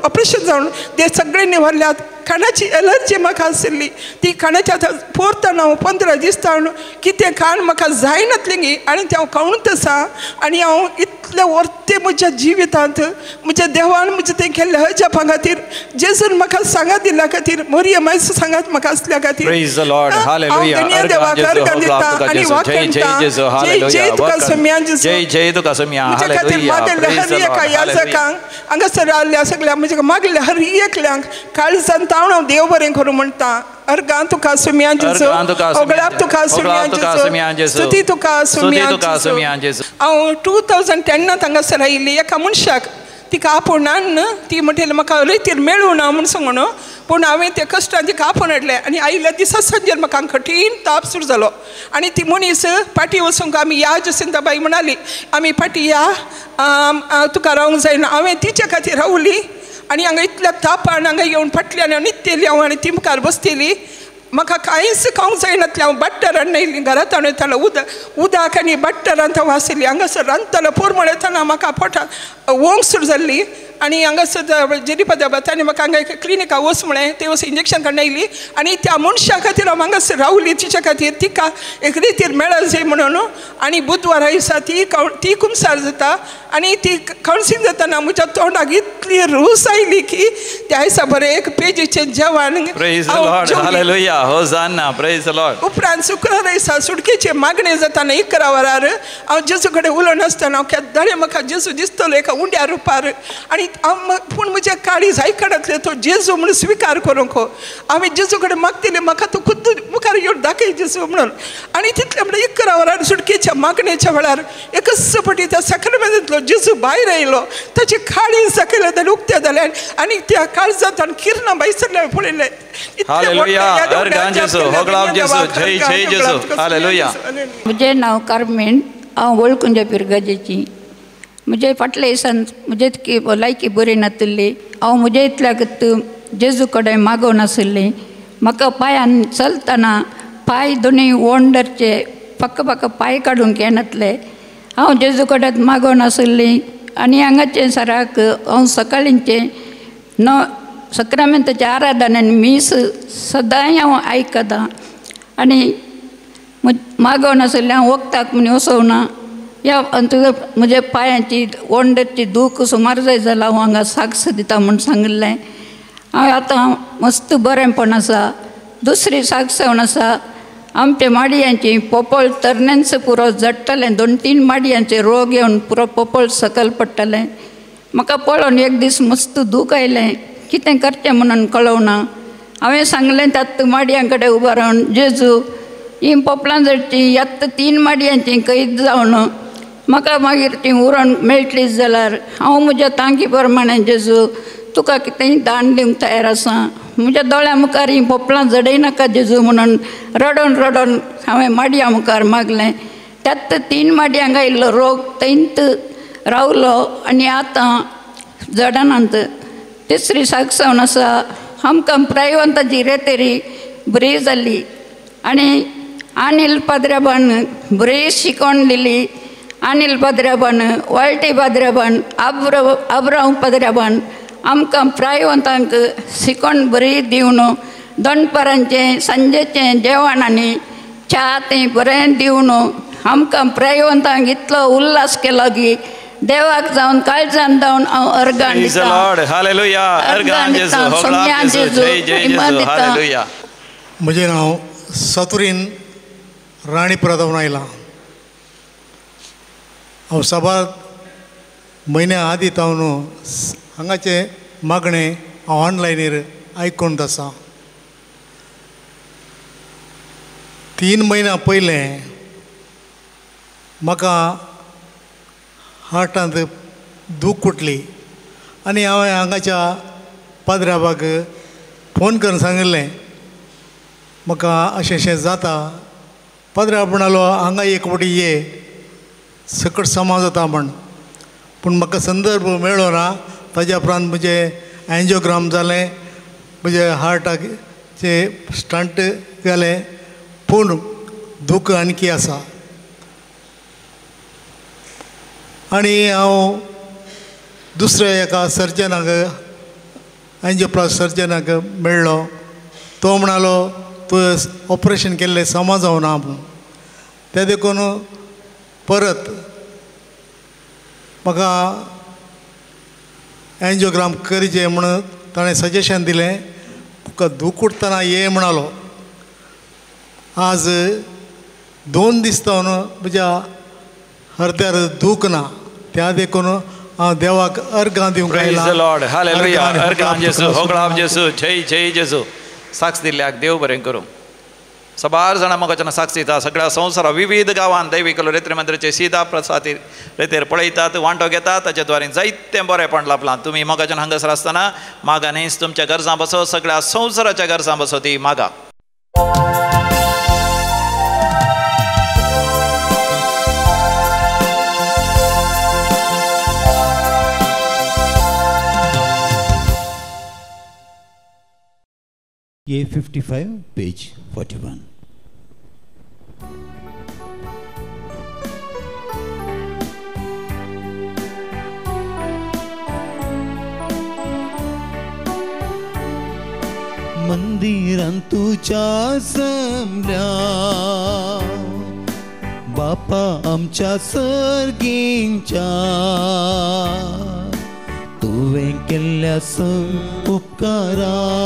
ऑपरेशन जावन ते सगळे निवारल्यात. खाणाची एलर्जी म्हाका आशिल्ली ती खाणाची आतां पोरतना हांव 15 दीस जावन कितें खाण म्हाका जायनातली आनी तें हांव खावूंच आसा. आनी हांव इतले वर्ते म्हज्या जिवितांत म्हज्या देवान म्हजें तें केल्लें हेज्या खातीर जेजून म्हाका सांगात दिल्या खातीर मोरये मायस सांगात म्हाका असल्या खातीर हांव देवाक अर्घ दिता आनी वाकयता. जय तुका सोम्या जेजू. जय तुका सोम्या. म्हजे खातीर मागलेल्या हर एका याजकांक हांगासर रावल्ल्या सगळ्या म्हज्या मागलेल्या हर एकल्यांक काळजांत हांव देव बरें करूं म्हणटा. अर्गां तुका सोम्या जेजू. ओगळाप तुका सोम्या जेजू. स्तुती तुका सोम्या जेजू. हांव 2010 हांगासर आयिल्ली. एका मनशाक तिका आपुणान ती म्हणटली म्हाका रितीर मेळूं ना म्हूण सांगून पूण हांवें ते कश्टान तिका आपूण हाडलें आनी आयिल्ल्या दिसा संजेर म्हाका कठीण ताप सुरू जालो आनी ती मनीस फाटीं वचूंक आमी या जसिंताबाई म्हणाली आमी फाटीं या तुका रावंक जायना. हांवें तिच्या खातीर रावली आनी हांगा इतल्या तापान हांगा येवन फाटल्यान न्हिदतेली हांव आनी ती मुखार बसतेली. म्हाका कांयच खावंक जायनातलें. हांव बट्टरान न्हयली घरांत हाडून येतालो उदक आनी बट्टरांत हांव आशिल्ली. हांगासर रांदतालो पोरमळ येताना म्हाका पोटांत वोंक सुरू जाल्ली आनी हांगासर जेरीपदा ताणें म्हाका हांगा क्लिनिका वच म्हळें ते वच इंजेक्शन काडून आयली आनी त्या मनशा खातीर हांव हांगासर रावली. तिच्या खातीर तिका एक रितीर मेळत जाय म्हणून. आनी बुधवारा दिसा ती कुमसार जाता आनी ती कावन्सिलींग जाताना म्हज्या तोंडाक इतली रूस आयली की त्या दिसा बरें एक पेजीचें जेवण उपरांत शुक्रारा दिसा सुडकेचे मागणें जाताना 11 वरार हांव जेजू कडेन उलोवन आसतना हांव केदाळे म्हाका जेजू दिसतलो एका उंड्या रुपार आनी पूण म्हज्या काळीज आयकडांतले तो जेजू म्हणून स्विकार करूंक हांवें जेजू कडेन मागतलें म्हाका तूं खुद्द मुखार येवन दाखय जेजू म्हणून. आनी तितले म्हणल्यार 11 वरार सुडकेच्या मागणेच्या वेळार एकच फावटी त्या साखरमेंतांतलो जेजू भायर आयलो. ताची काळीज दाखयले जाल्यार उक्ते जाले आनी त्या काळजांत किरणां बायसरल्या पळयलें. म्हजें नांव कार्मेन. हांव वळखुंजा पिरगाजेची. म्हजे फाटल्या दिसान म्हजे लायकी बरी नासली. हांव म्हजे इतल्याक जेजू कडेन मागोवन आशिल्लें. म्हाका पांयान चलतना पांय दोनी वोंडरचे पक्क पांय काडूंक येनातले. हांव जेजू कडेन मागोवन आशिल्लीं आनी हांगाचे सराक हांव सकाळींचे सक्रामेंताच्या आराधनान मीस सदांय हांव आयकतां आनी मागोवन आशिल्लें हांव वखदाक म्हूण वचोवना. ह्या म्हज्या पांयाची वोंडरची दूख सुमार जाय जाल्यार हांव हांगा साक्ष दिता म्हूण सांगिल्लें. हांव आतां मस्त बरेंपण आसा. दुसरी साक्ष जावन आसा आमच्या माडयांची पोपळ तरण्यांचो पुरो झडटलें. 2-3 माडयांचे रोग येवन पुरो पोपळ सकयल पडटलें. म्हाका पळोवन एक दीस मस्त दूख आयलें. कितें करचें म्हणून कळवना. हांवें सांगलें तातूंत माडयां कडेन उबो रावन जेजू ही पोपलां जडची आत्तां 3 माडयांची कैद जावन म्हाका मागीर ती उरण मेळटली जाल्यार हांव म्हज्या तांकी प्रमाणें जेजू तुका कितेंय दान दिवंक तयार आसा. म्हज्या दोळ्या मुखार ही पोपलां जडयनाका जेजू म्हणून रडोन हांवें माडयां मुखार मागलें. त्यात 3 माडयांक आयिल्लो रोग थंयत रावलो आनी आतां जडनात. तिसरी साक्ष जावन आसा आमकां प्रायवंताची रेतेरी बरी जाल्ली आनी अनिल पाद्र्याबान बरी शिकवण दिली. अनिल पाद्र्याबान, वाळटी पाद्र्याबान, आब्राम पाद्र्याबान आमकां प्रायवंतांक शिकवण बरी दिवन दनपारांचें सांजेचें जेवण आनी च्या तें बरें दिवन आमकां प्रायवंतांक इतलो उल्हास केलो की देवाक जावन काळजान जावन हांव अर्गान दितां. म्हजें नांव सतुरीन राणी प्रताप आयलां. हांव साबार म्हयन्या आदीं तावन हांगाचें मागणें हांव ऑनलायनीर आयकून आसा. 3 म्हयन्या पयलें म्हाका हार्टांत दूख उठली आनी हांवें हांगाच्या पाद्र्याबाक फोन करून सांगिल्लें म्हाका अशें जाता. पाद्र्या म्हणलो हांगा एक फावटी ये सकट समाज जाता म्हण. पूण म्हाका संदर्भ मेळ्ळो ना. ताज्या उपरांत म्हजें एन्जिओग्राम जालें, म्हजे हार्टाचे स्टंट गेले, पूण दूख आणकी आसा. आनी हांव दुसऱ्या एका सर्जनाक एन्जिओप्लास्ट सर्जनाक मेळ्ळो. तो म्हणलो तुवें ऑपरेशन केल्लें समज जावना म्हणून. ते देखून परत म्हाका एन्जिओग्राम करचें म्हणून ताणें सजेशन दिलें. तुका दूख उठतना ये म्हणलो. आज 2 दीस जावन म्हज्या हृदयार दूख ना. त्या देखून हांव देवाक अर्गां दिवंक जय जय जेजू. साक्ष दिल्ल्याक देव बरें करूं. सबार जाणां म्हाका साक्ष दिता. सगळ्या संवसारा विविध गांवांत दैवीक रेत्री मंदिराचे सीधा प्रसादी रेतेर पळयतात, वांटो घेतात. ताचे द्वारे जायतें बरेंपण लाभलां. तुमी मोगाच्यान हांगासर आसतना मागा न्हीच, तुमच्या गरजां बसो, सगळ्या संवसाराच्या गरजां बसो ती मागा. A55 page 41. मंदिरांत तुझ्या जमल्या बापा आमच्या सर्गींच्या, तुवें केल्ल्या उपकारांक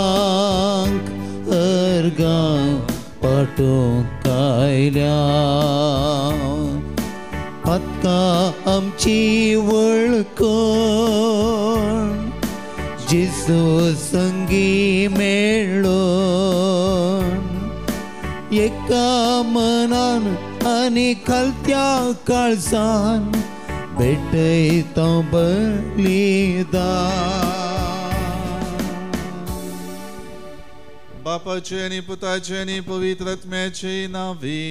अर्गां पाठोवंक आयल्या. पातकां आमची वळखण जेजू संगी मेळ्ळो. एका मनान आनी खालत्या काळजान भेटयता बलिदान. बापाचे आणि पुताचे आणि पवित्र आत्म्याचे नावे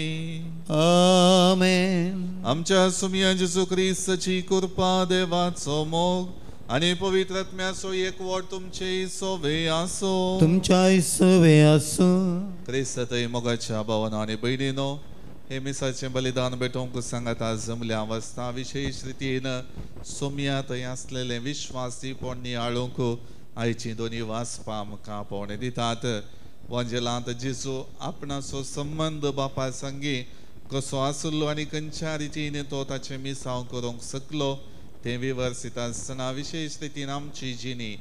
आमेन. आमच्या सुमिया जेजू ख्रिस्ताची कृपा, देवाचो मोग आणि पवित्र आत्म्याचो एकवट तुमचे सोवे आसो. तुमच्या सोवे आसो. क्रिस्तय मोगाच्या भावांनो आणि भयणीनो, हे मिसाचें बलिदान भेटोवंक सांगात. आज जमल्या अवस्था विशेष रितीन सोम्या थंय आसलेले विश्वासी पोण नियाळूंक आयची दोनी वाचपां आमकां पोवणे दितात. वंजलांत जेजू आपणाचो संबंध बापा संगी कसो आसलो आनी खंयच्या रितीन तो ताचें मिसांव करूंक शकलो तें विवर्सित आसतना विशेष रितीन आमची जिणी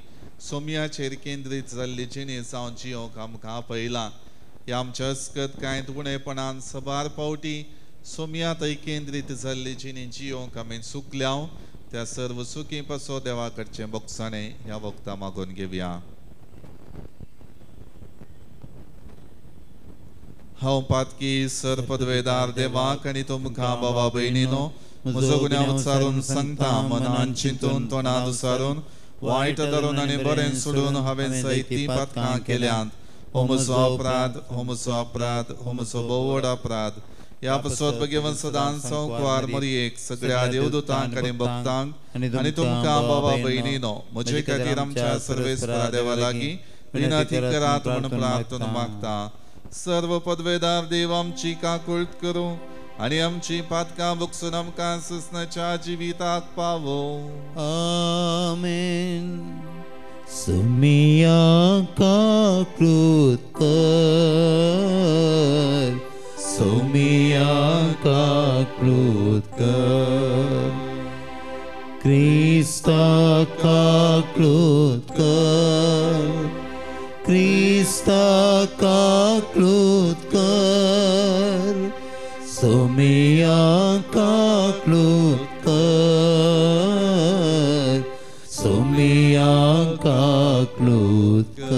सोम्याचेर केंद्रीत जाल्ली जिणी जावन जियोंक आमकां आपयलां. ह्या आमच्या अस्कत कांय उणेपणान सबार पावटी सोम्या थंय केंद्रीत जाल्ली जिणी जियोंक आमी चुकल्या. त्या सर्व सुखी पासो देवा कडचें बोगसाणें ह्या वक्ता मागून घेवया. हांव पातकी सर पदवेदार देवाक आनी तुमकां बाबा भयणीनो म्हजो गुन्यांव उच्चारून सांगता. मनान चिंतून तोंडान उसारून वायट धरून आनी बरें सोडून हांवें जायतीं पातकां केल्यांत. हो म्हजो अपराध, हो म्हजो अपराध, हो म्हजो भोव व्हड अपराध. ह्या पासत भगवंत सदांच संकवार मरयेक सगळ्या देवदूतांक आनी भक्तांक आनी तुमकां बाबा भयणीनो म्हजे खातीर आमच्या सर्वेस्परा देवा लागीं विनंती करात म्हणून प्रार्थना मागता. सर्व पदवेदार देव आमची काकुळत करू आणि आमची पातकां बुकसून आमकां ससनाच्या जिविताक पावो. आमेन. सुमिया काकृत कर, सुमिया काकृत कर, क्रिस्ता काकृत कर, क्रिस्ता काकृत कर, सुमिया काकृत कर, सुमिया काकृत कर.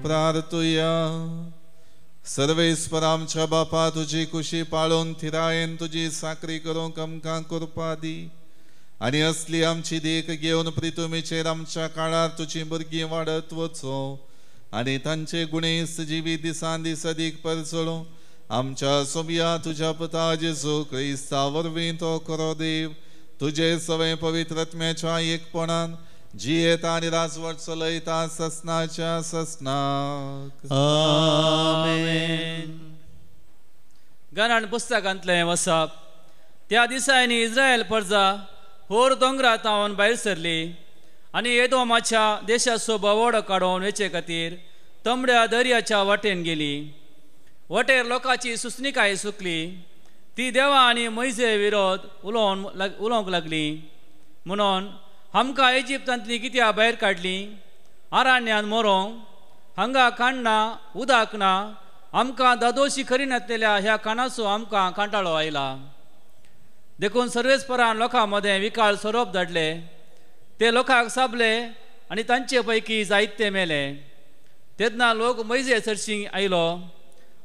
प्रार्थूया. सर्वेस्पर आमच्या बापा तुझी कुशी पाळून थिरायेन तुझी साकरी करूंक आमकां कृपा दी आणि असली आमची देख घेवन प्रितुमेचेर आमच्या काळार तुझी भुरगीं वाडत वचो आणि तांचे गुणेस जिवी दिसान दिस अदीक परचळो. आमच्या सोबिया तुझ्या पुता जेजू क्रिस्ता वरवीं तो खरो देव तुझे सवय पवित्रत्म्याच्या एकपणान जियेता आणि राजवट चलयता ससनाच्या ससनाक. आमेन. गणान पुस्तकांतलें वसप. त्या दिसांनी इस्रायल प्रजा होर दोंगरांतावन भायर सरली आनी एदोमाच्या देशाचो बोवाडो काडून वेचे खातीर तमड्या दर्याच्या वाटेन गेली. वटेर लोकांची सुसनिकाय सुकली. ती देवा आनी मोइजे विरोध उलोवंक लागली. म्हणून आमकां इजिप्तांतली कित्या भायर काडली, आराण्यान मरोंक, हांगा काण ना, उदक ना, आमकां दादोशी करी नासलेल्या ह्या काणाचो आमकां कांटाळो आयला. देखून सर्वेस्परान लोकां मदें विकाळ सोरोप धाडले. ते लोकांक साबले आनी तांचे पैकी जायते मेले. तेन्ना लोक मोइजे चर्चीक आयलो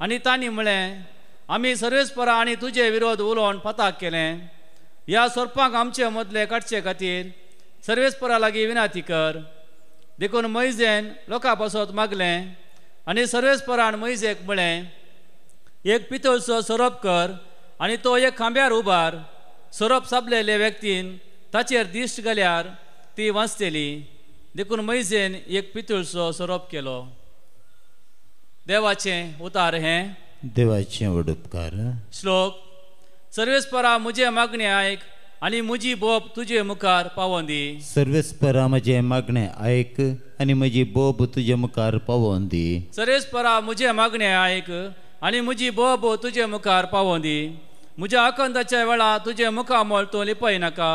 आनी तांणी म्हळें, आमी सर्वेस्परा आनी तुजे विरोध उलोवन पताक केलें. ह्या सोरपांक आमचे मदले काडचे खातीर सर्वेस्परा लागीं विनंती कर. देखून मोइजेन लोकां पासत मागलें आनी सर्वेस्परान मोइजेक म्हळें, एक पितळचो सोरोप कर आनी तो एक खांब्यार उबार. सोरोप साबलेले व्यक्तीन ताचेर दिश्ट घाल्यार ती वाचतली. देखून मोइजेन एक पितळचो सोरोप केलो. देवाचें उतार हें. देवाचें वडुपकार. श्लोक. सर्वेस्परा म्हजे मागणे आयक आनी म्हजी बोब तुजे मुखार पावोवन दी. सर्वेस्परा म्हजें मागणें आयक आनी म्हजी बोब तुजे मुखार पावोवन दी. सर्वेस्परा म्हजे मागणे आयक आनी म्हजी बोब तुजे मुखार पावोवन दी. म्हज्या आखंदाच्या वेळा तुजे मुखामोल तूं लिपय नाका.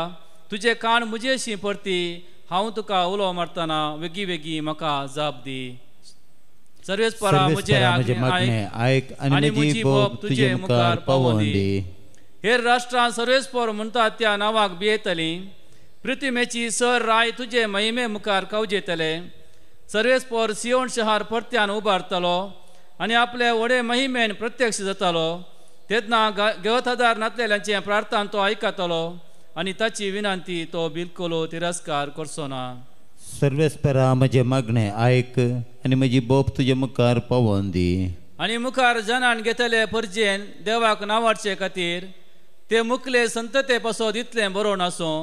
तुजे कान म्हजेशी परती. हांव तुका उलो मारतना वेगी वेगी म्हाका जाप दी. सर्वेस्परा म्हजे मागणे आयक आनी म्हजी बोब तुजे मुखार पावोवन दी. हेर राष्ट्रां सर्वेस्पर म्हणटात त्या नांवाक भियेतलीं. पृथ्वीची सर राय तुजे महिमे मुखार कावजेतले. सर्वेस्पर सियोन शहर परत्यान उबारतलो आनी आपले व्हडे महिमेन प्रत्यक्ष जातालो. तेन्ना गेवथादार नातलेल्यांचे प्रार्थना तो आयकतलो आनी ताची विनंती तो बिलकुल तिरस्कार करचो ना. सर्वेस्परा म्हजें मागणें आयक आनी म्हजी बोब तुजे मुखार पावोवन दी. आनी मुखार जनान घेतले परजेन देवाक नांवाडचे खातीर ते मुखले संतते पासत इतलें बरोवन आसूं.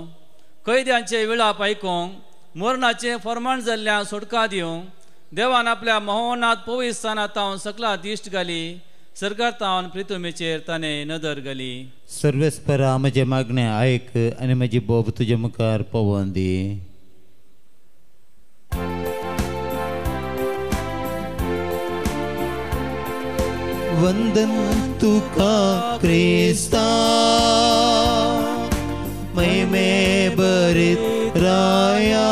कैद्यांचे विळाप आयकूंक, मरणाचें फर्माण जाल्ल्यांक सुटका दिवंक देवान आपल्या महोनात पवित्र स्थानांत हांव सकला दिश्ट घाली. सरकारतावन प्रितुमेचेर ताणें नदर घाली. सर्वेस्परा म्हजें मागणें आयक आनी म्हजी बोब तुजे मुखार पावोवन दी. वंदन तुका क्रिस्ता महिमे भरीत राया.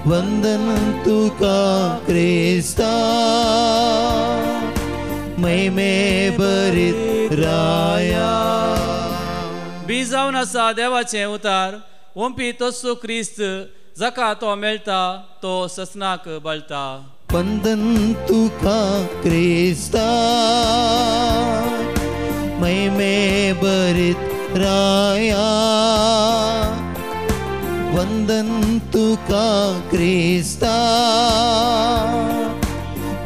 वंदन तुका क्रिस्ता महिमे भरीत राया. बी जावन आसा देवाचें उतार. ओंपी तोसू क्रिस्त जाका तो मेळटा तो ससनाक बळटा. वंदन तुका क्रिस्ता महिमे भरीत राया. वंदन तुका क्रिस्ता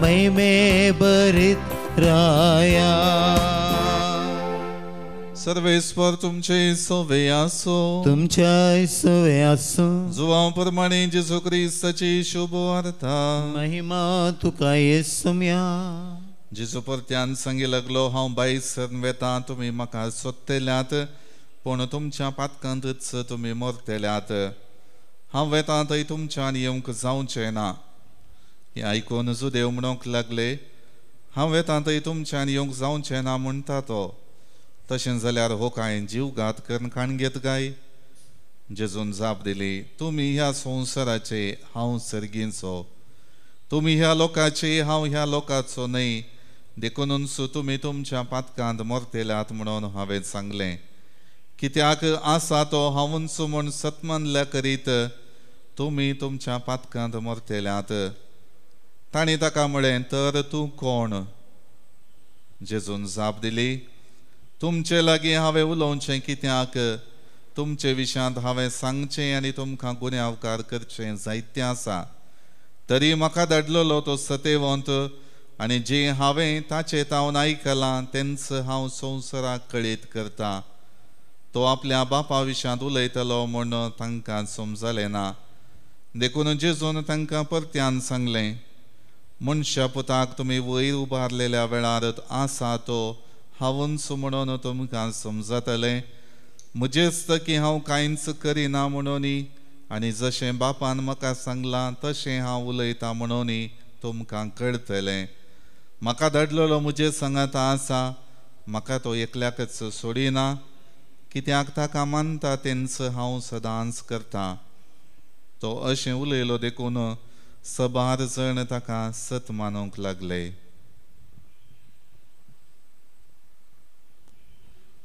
महिमे भरीत राया. सर्वेस्पर तुमचे सोवे आसो. तुमच्या सोवे आसो. जुवा प्रमाणे जेजू क्रिस्ताची शुभ वार्ता. महिमा तुका येसुम्या. जेजू परत्यान सांगी लागलो, हांव बाईसर वेतां, तुमी म्हाका सोदतेल्यात, पूण तुमच्या पातकांतच तुमी मरतेल्यात. हांव वेतां थंय तुमच्यान येवंक जावचें ना. हें आयकून जुदेव म्हणूंक लागले, हांव वेतां थंय तुमच्यान येवंक जावचें ना म्हणटा तो. तशें जाल्यार हो काय जीवघात करून काणगेत काय? जेजून जाप दिली, तुमी ह्या संवसाराचे, हांव सर्गीचो. तुमी ह्या लोकाचे, हांव ह्या लोकाचो न्हय. देखूनच तुमी तुमच्या पातकांत मरतेल्यात म्हणून हांवें सांगलें. कित्याक आसा तो हांवूच म्हूण सतमनल्या करीत तुमी तुमच्या पातकांत मरतेल्यात. तांणी ताका म्हळें, तर तूं कोण? जेजून जाप दिली, तुमचे लागीं हांवें उलोवचें कित्याक तुमचे विशयांत हांवें सांगचें आनी तुमकां गुन्यांवकार करचें जायतें आसा. तरी म्हाका धाडलेलो तो सतेवंत, आनी जें हांवें ताचे तावन आयकलां तेंच हांव संवसाराक कळीत करतां. तो आपल्या बापा विशयांत उलयतलो म्हूण तांकां समजलें ना. देखून जेजून तांकां परत्यान सांगलें, मनशा पुताक तुमी वयर उबारलेल्या वेळार आसा तो हांवूच म्हणून तुमकां समजतलें. म्हजेच की हांव कांयच करिना म्हणून, आनी जशें बापान म्हाका सांगलां तशें हांव उलयतां म्हणून तुमकां कळटलें. म्हाका धाडलेलो म्हजे सांगात आसा. म्हाका तो एकल्याकच सोडिना, कित्याक ताका मानता तेंच हांव सदांच करतां. तो अशें उलयलो देखून सबार जण ताका सत मानूंक लागले.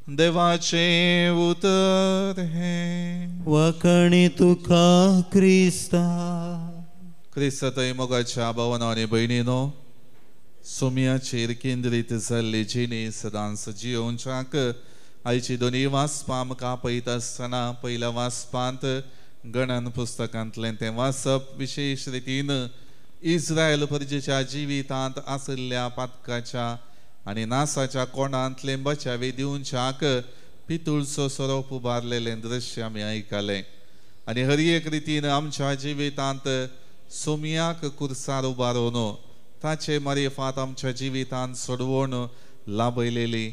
देवाचे उतर हे. वखणी तुका क्रिस्ता. क्रिस्त थंय मोगाच्या भावांनो आनी भयणीनो, सोमयाचेर केंद्रीत जाल्ली जिणी सदांच जियोवच्याक आयची दोनी वाचपां आमकां पळयत आसतना पयल्या वाचपांत गणन पुस्तकांतलें तें वाचप विशेश रितीन इस्रायल प्रजेच्या जिवितांत आशिल्ल्या पातकाच्या आनी नासाच्या कोणांतले बचावे दिवच्याक पितूळचो सोरोप उबारलेलें दृश्य आमी आयकलें. आनी हर एक रितीन आमच्या जिवितांत सोमयाक कुर्सार उबारून ताचे मारिफात आमच्या जिवितांत सोडवून लाभयलेली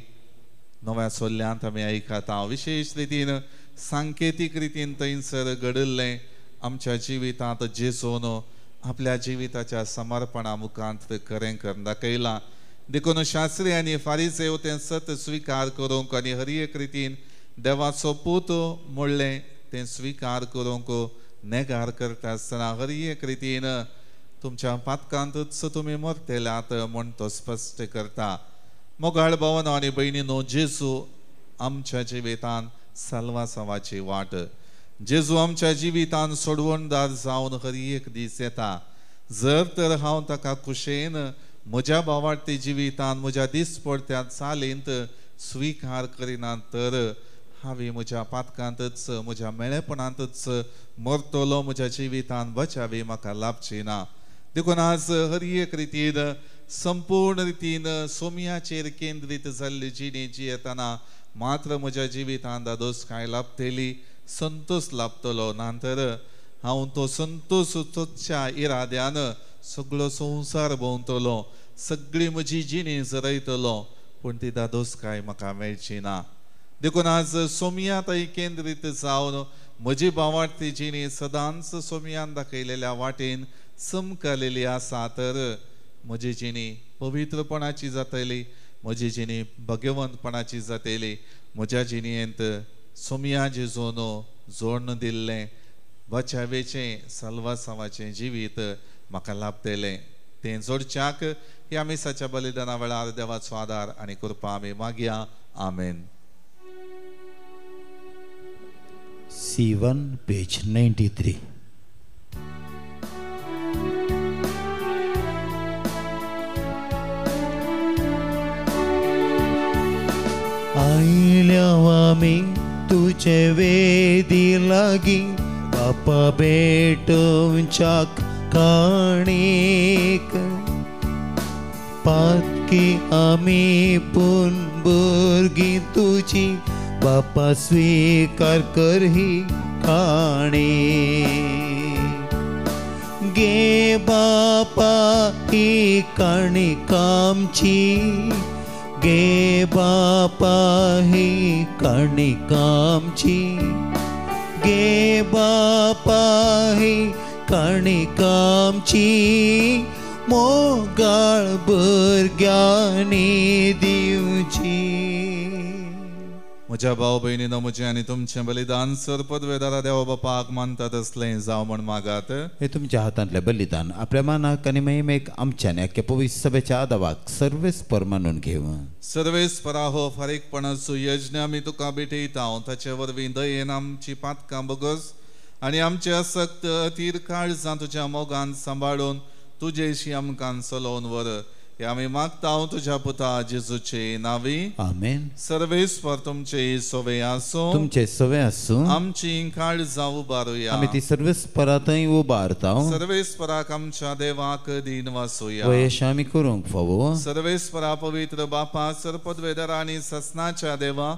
नव्या सोल्ल्यांत आमी आयकता. विशेष रितीन सांकेतीक रितीन थंयसर घडिल्लें आमच्या जिवितांत जेजून आपल्या जिविताच्या समर्पणा मुखांत खरें करून दाखयलां. देखून शास्त्री आनी फारिसेव तें सत स्विकार करूंक आनी हर एक रितीन देवाचो पूत म्हणलें तें स्विकार करूंक नेगार करता आसतना हर एक रितीन तुमच्या पातकांतच तुमी मरतेल्यात म्हूण तो स्पश्ट करता. मोगाळ भावांनो आनी भयणीनो, जेजू आमच्या जिवितांत साल्वासावाची वाट. जेजू आमच्या जिवितांत सोडवणदार जावन हर एक दीस येता. जर तर हांव ताका कुशेन म्हज्या भावार्थी जिवितांत म्हज्या दिसपडत्या चालींत स्विकार करिना तर हांवें म्हज्या पातकांतच म्हज्या मेळेपणांतच मरतलो. म्हज्या जिवितांत बचावी म्हाका लाभची ना. देखून आज हर एक रितीन संपूर्ण रितीन सोमयाचेर केंद्रीत जाल्ली जिणी जियेतना मात्र म्हज्या जिवितांत दादोसकाय लाभतली, संतोष लाभतलो. नांतर हांव तो संतोषच्या इराद्यान सगळो संवसार भोंवतलो, सगळी म्हजी जिणी जरयतलो, पूण ती दादोसकाय म्हाका मेळची ना. देखून आज सोमया थंय केंद्रीत जावन म्हजी भावार्थी जिणी सदांच सोमयान दाखयलेल्या वाटेन समकलेली आसा तर म्हजी जिणी पवित्रपणाची जातली, म्हजी जिणी भगवंतपणाची जातली. म्हज्या जिणयेंत सोमया जेजून जोडून दिल्लें बचावेचें साल्वासावाचें जिवीत म्हाका लाभतलें. तें जोडच्याक ह्या मिसाच्या बलिदाना वेळार देवाचो आदार आनी कृपा आमी मागया. आमेन. C1 page 93. आयल्या आमी तुजे वेदी लागी बापा भेटोवच्याक काणीक पातकी आमी पूण भुरगीं तुजी बापा स्वीकार कर ही खाणे गे बापा ही काणिक आमची गे बापा ही काणिक आमची गे बापा ही काणिक आमची मोगाळ भुरग्यांनी दिवची. म्हज्या भाव भयणीनो म्हजें आनी तुमचें बलिदान सरपदवेदारा देवा बापाक मानतात असलें जावं म्हण मागात. हे तुमच्या हातांतलें बलिदान आपल्या मानाक आनी महिमेक आमच्यान एके पवित्र सभेच्या आदावाक सर्वेस्पर मानून घेव. सर्वेस्परा हो फारीकपणाचो यज्ञ आमी तुका भेटयता. ताचे वरवीं दयेन आमची पातकां बगस आनी आमचे असक्त अतीर काळजां तुज्या मोगान सांबाळून तुजेशी आमकां चलोवन व्हर. हे आमी मागता तुज्या पुता जेजूचे नावी. आमेन. सर्वेस्पर तुमचे सवे आसूं. तुमचे सवे आसूं. आमची काळजां उबारुया. आमी ती सर्वेस्परांतय उबारता. सर्वेस्पराक आमच्या देवाक दिन वासुया. वयश आमी करूंक फावो. सर्वेस्परा पवित्र बापा सरपदवेदर आनी ससनाच्या देवा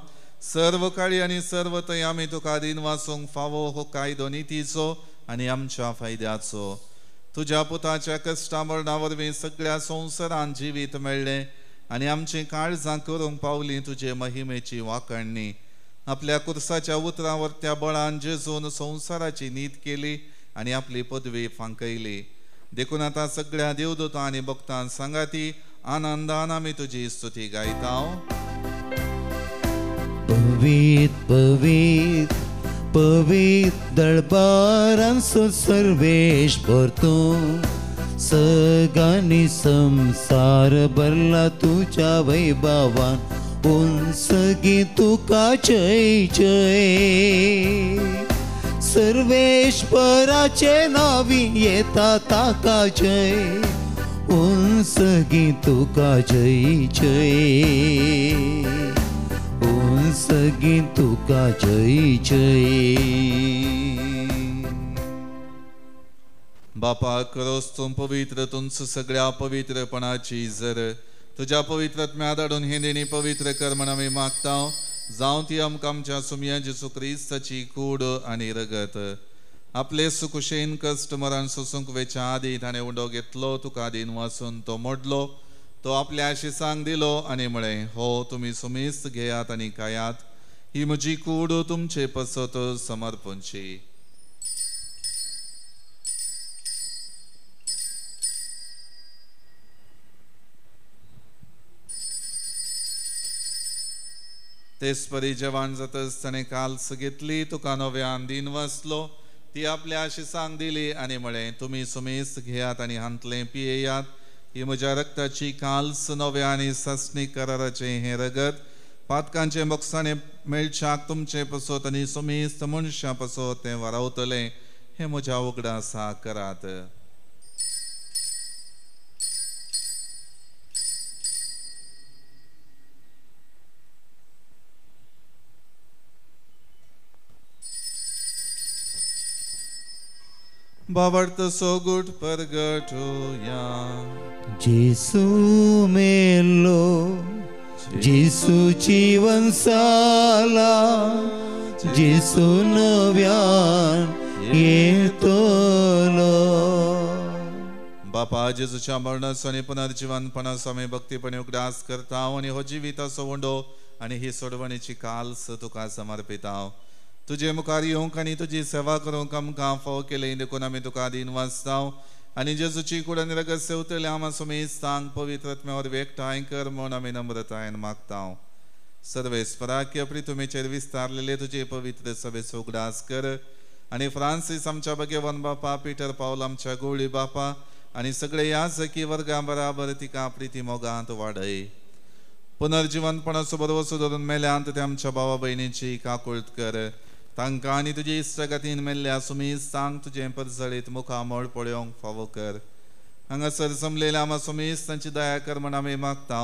सर्व काळी आनी सर्व थंय आमी तुका दिन वासूंक फावो हो कायदो नितीचो आनी आमच्या फायद्याचो. तुज्या पुताच्या कश्टा मरणा वरवीं सगळ्या संवसारांत जिवीत मेळ्ळें आनी आमची काळजां करूंक पावली तुजे महिमेची वाखणणी. आपल्या कुर्साच्या उतरावर त्या बळान जेजून संवसाराची नीत केली आनी आपली पदवी फांकयली. देखून आतां सगळ्या देवदूतां आनी भक्तां सांगाती आनंदान आमी तुजी स्तुती गायता. पवित्र पवित्र पवित्र दळबारांचो सर्वेश्वर तूं सगळ्यांनी संसार भरला तुज्या वैभवान उंचगी तुका जय जय. सर्वेश्वराचे नावी येता ताका जय उंचगी तुका जय जय सगी तुका जय जय. बापा करोस तूं पवित्र तुमच सगळ्या पवित्रपणाची जर तुज्या पवित्रत्म्या धाडून हे देणी पवित्र कर म्हण आमी मागता. जावं ती आमकां आमच्या सुमया जेजू क्रिस्ताची कूड आनी रगत. आपले सुकुशेन कश्ट मरण सोसूंक वेच्या आदी ताणें उडो घेतलो तुका दिन वासून तो मोडलो. तो आपल्या आशिसांक दिलो आनी म्हळें हो तुमी सुमेस्त घेयात आनी खायात. ही म्हजी कूड तुमचे पसत समर्पणची. तेच परी जेवण जातच ताणें काल्स घेतली तुका नव्यान दिन वाचलो. ती आपल्या आशिसांक दिली आनी म्हळें तुमी सुमेस्त घेयात आनी हांतलें पियेयात. ही म्हज्या रक्ताची काल्स नव्या आनी सस्नीक कराराचे हे रगत पातकांचे मोक्षाने मेळच्याक तुमचे पसत आनी सुमेस्त मनशां पसत तें वारावतलें. हे म्हज्या उगडासा करात. बावर्त सोगुट परगटूया. जेसू मेलो जेसू जीवन साला जेसू नव्यान येतलो. बापा जेजूच्या मरणाचो आनी पुनर्जीवनपणाचो आमी भक्तीपणे उगडास करता आनी हो जिविताचो वंडो आनी ही सोडवणेची काल्स तुका समर्पिता. तुजे मुखार येवंक आनी तुजी सेवा करूंक आमकां फाव केले देखून आमी तुका दिन वाचता आनी जेजूची कूड आनी रगत सेवतले आमा सुमेस्तांक पवित्रत्म्यावर एकठांय कर म्हूण आमी नम्रतायेन मागता. सर्वेस्पराक प्रितुमेचेर विस्तारलेले तुजे पवित्र सभेचो उगडास कर आनी फ्रांसीस आमच्या भगेवन बापा पिटर पावल आमच्या गोळी बापा आनी सगळे याजकी वर्गां बराबर तिका प्रिती मोगांत वाडय. पुनर्जीवनपणाचो बरो सुदारून मेल्यांत ते आमच्या भावा भयणीची काकुळट कर. तांकां आनी तुजे इश्टगतीन मेल्ल्या सुमेस्तांक तुजें परजळीत मुखामळ पळोवंक फावो कर. हांगासर जमलेल्या आमा सुमेस्तांची दया कर म्हण आमी मागता.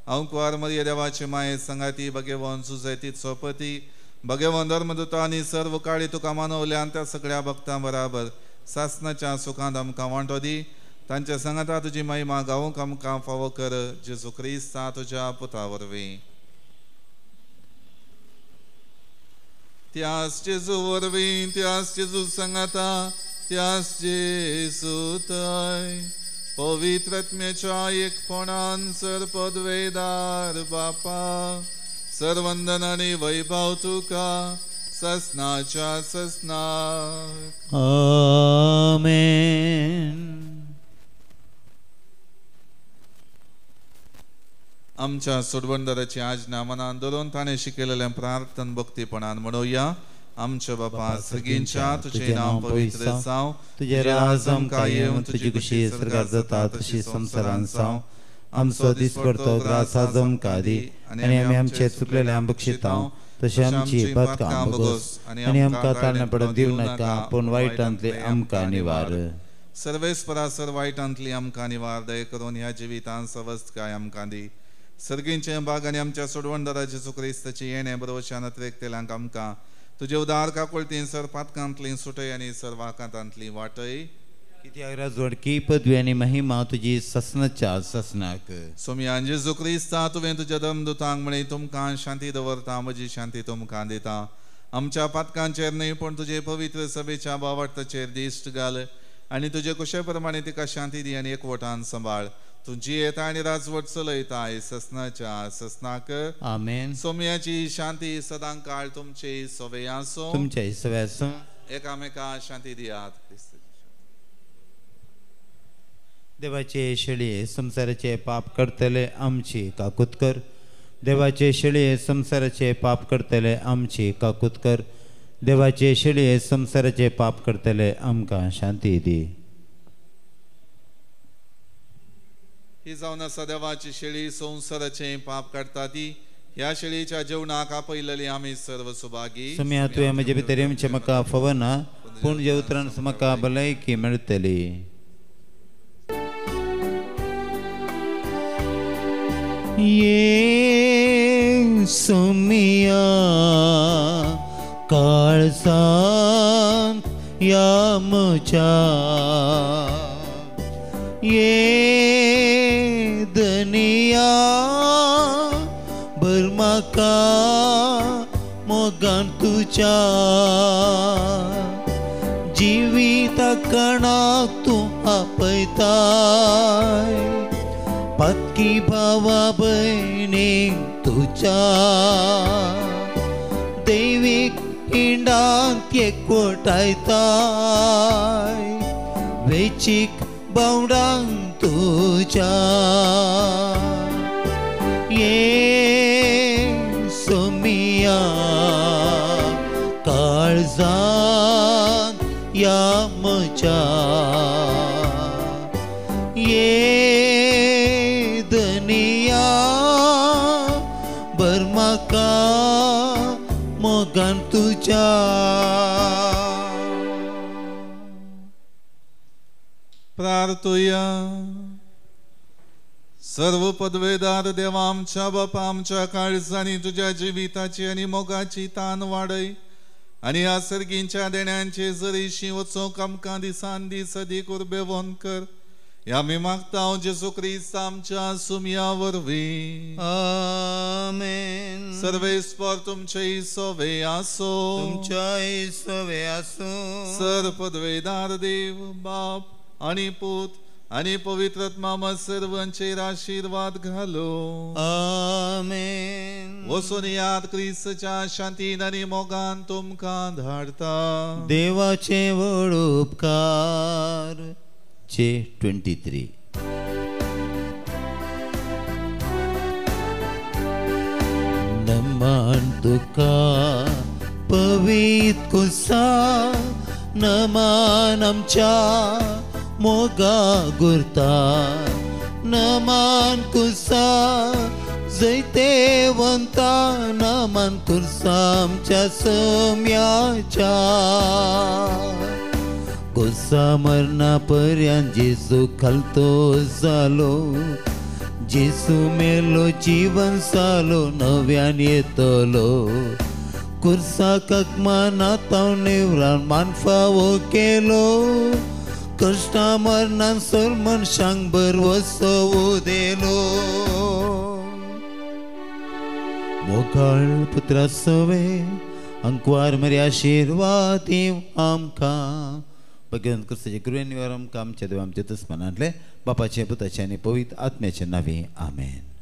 हांव कुंवार मरिया देवाचे माये संगाती भगेवन सुजैतीत सोपती भगेवन धर्मदूता आनी सर्व काळी तुका मानवल्यान त्या सगळ्या भक्तां बराबर सासनाच्या सुखांत आमकां वांटो दी. तांच्या सांगाता तुजी महिमा गावूंक आमकां फावो कर. जेजू क्रिस्ता तुज्या पुता वरवीं. त्याच जेजू वरवीं त्याच जेजू सांगाता त्याच जेजू थंय पवित्रत्म्याच्या एकपणान सरपदवेदार बापा सर्वंदन आनी वैभव तुका ससनाच्या ससनाक आमेन. आमच्या सोडवंदराची आज्ञा मनान दवरून ताणें शिकयलेल्या प्रार्थन भक्तीपणान म्हणुया. आमच्या बापा सगळींच्या तुझे नाव पवित्र जावं, तुझे राज आमकां येवं, तुजी कुशी स्वर्गांत जाता तशी संवसारांत जावं. आमचो दिसपडतो ग्रास आज आमकां दी, आनी आमी आमचे चुकलेले बक्षितांव, तशें आमची पातकां बगोस, आनी आमकां ताळण्या पडत दिवं नाका, पूण वायटांतले आमकां निवार. सर्वेस्परासर वायटांतली आमकां निवार दय करून ह्या जिवितांत सवस्तकाय आमकां दी. सर्गींचे भाग आनी आमच्या सोडवणदारा जेजू क्रिस्ताची येणे बरोवशान अत्रेकतेल्यांक आमकां तुजे उदार काकुळतीन सर पातकांतली सुटय आनी सर वाकांतांतली वाटय. कित्याक राजवडकी पदवी आनी महिमा तुजी ससनाच्या ससनाक. सोम्यान जेजू क्रिस्ता तुवें तुज्या धर्मदुतांक म्हणी तुमकां शांती दवरता, म्हजी शांती तुमकां दिता. आमच्या पातकांचेर न्हय पूण तुजे पवित्र सभेच्या बावटाचेर दिश्ट घाल आनी तुजे कुशे प्रमाणे तिका शांती दी आनी एकवटान सांबाळ. तुजी येता आनी राजवट चलयताय ससनाच्या ससनाक. आमेन. सोम्याची शांती सदां काळ तुमचे सवे आसूं. तुमचे सवे आसूं. एकामेका शांती दियात. देवाचे शेळये संसाराचे पाप करतले आमची काकूत कर. देवाचे शेळये संसाराचे पाप करतले आमची काकूत कर. देवाचे शेळये संसाराचे पाप करतले आमकां शांती दी. ही जावन आसा देवाची शेळी संसाराचे पाप काडटा ती. ह्या शेळीच्या जेवणाक आपयलेली आमी सर्व सुभागी. सम्या तुवें म्हजे भितर येवचें म्हाका फवना, पूण जे उतरान म्हाका भलायकी मेळटली. ये सोमिया काळजांत या म्हज्या, ये दनिया भर म्हाका मोगान तुज्या. जिविता कणाक तूं आपयताय, पातकी भावा भयणीक तुज्या. दैवीक हिंडांत एकवटायताय, वेचीक बावडांक तुज्या. ये सोमिया काळजांत या म्हज्या, ये दनिया भर म्हाका मोगान तुज्या. प्रार्थुया. सर्व पदवेदार देवा आमच्या बापा आमच्या काळजांनी तुझ्या जिविताची आनी मोगाची तान वाडय आनी ह्या सर्गींच्या देण्यांचे जरीशी वचोंक आमकां दिसान दीस अदीक उर्बेवोन कर. ह्या आमी मागता हांव जेजू क्रिस्त आमच्या सुमया वरवीं. आमेन. सर्वेस्पर तुमचे सवे आसो. तुमच्या सवे आसो. सर पदवेदार देव बाप आनी पूत आनी पवित्रत्मा सर्वांचेर आशीर्वाद घालो. आमेन. वचून याद क्रिस्ताच्या शांतीन आनी मोगान तुमकां धाडटा. देवाचे व्हड उपकार. चे 23. नमन तुका पवित्र कुसा, नमन आमच्या मोगा गुरता. नमन कुसा जैतेवंता, नमन कुसा आमच्या सम्याच्या. कुसा मरणा पर्यंत जेजू खालतो जालो, जेजू मेलो जीवन जालो नव्यान येतलो. कुर्साक मानाताव नेवरान मानफावो केलो, कष्टा मरणान सर मनशांक बर वसवू देलो. मोगाळ पुत्रा सवे अंकुवार मरे आशीर्वाद दिव आमकां भगवंत क्रिस्ताचे कृपेन आमकां आमच्या देव आमच्या दुस्मानांतले बापाचे पुताचे आनी पवित्र आत्म्याचे नावे आमेन.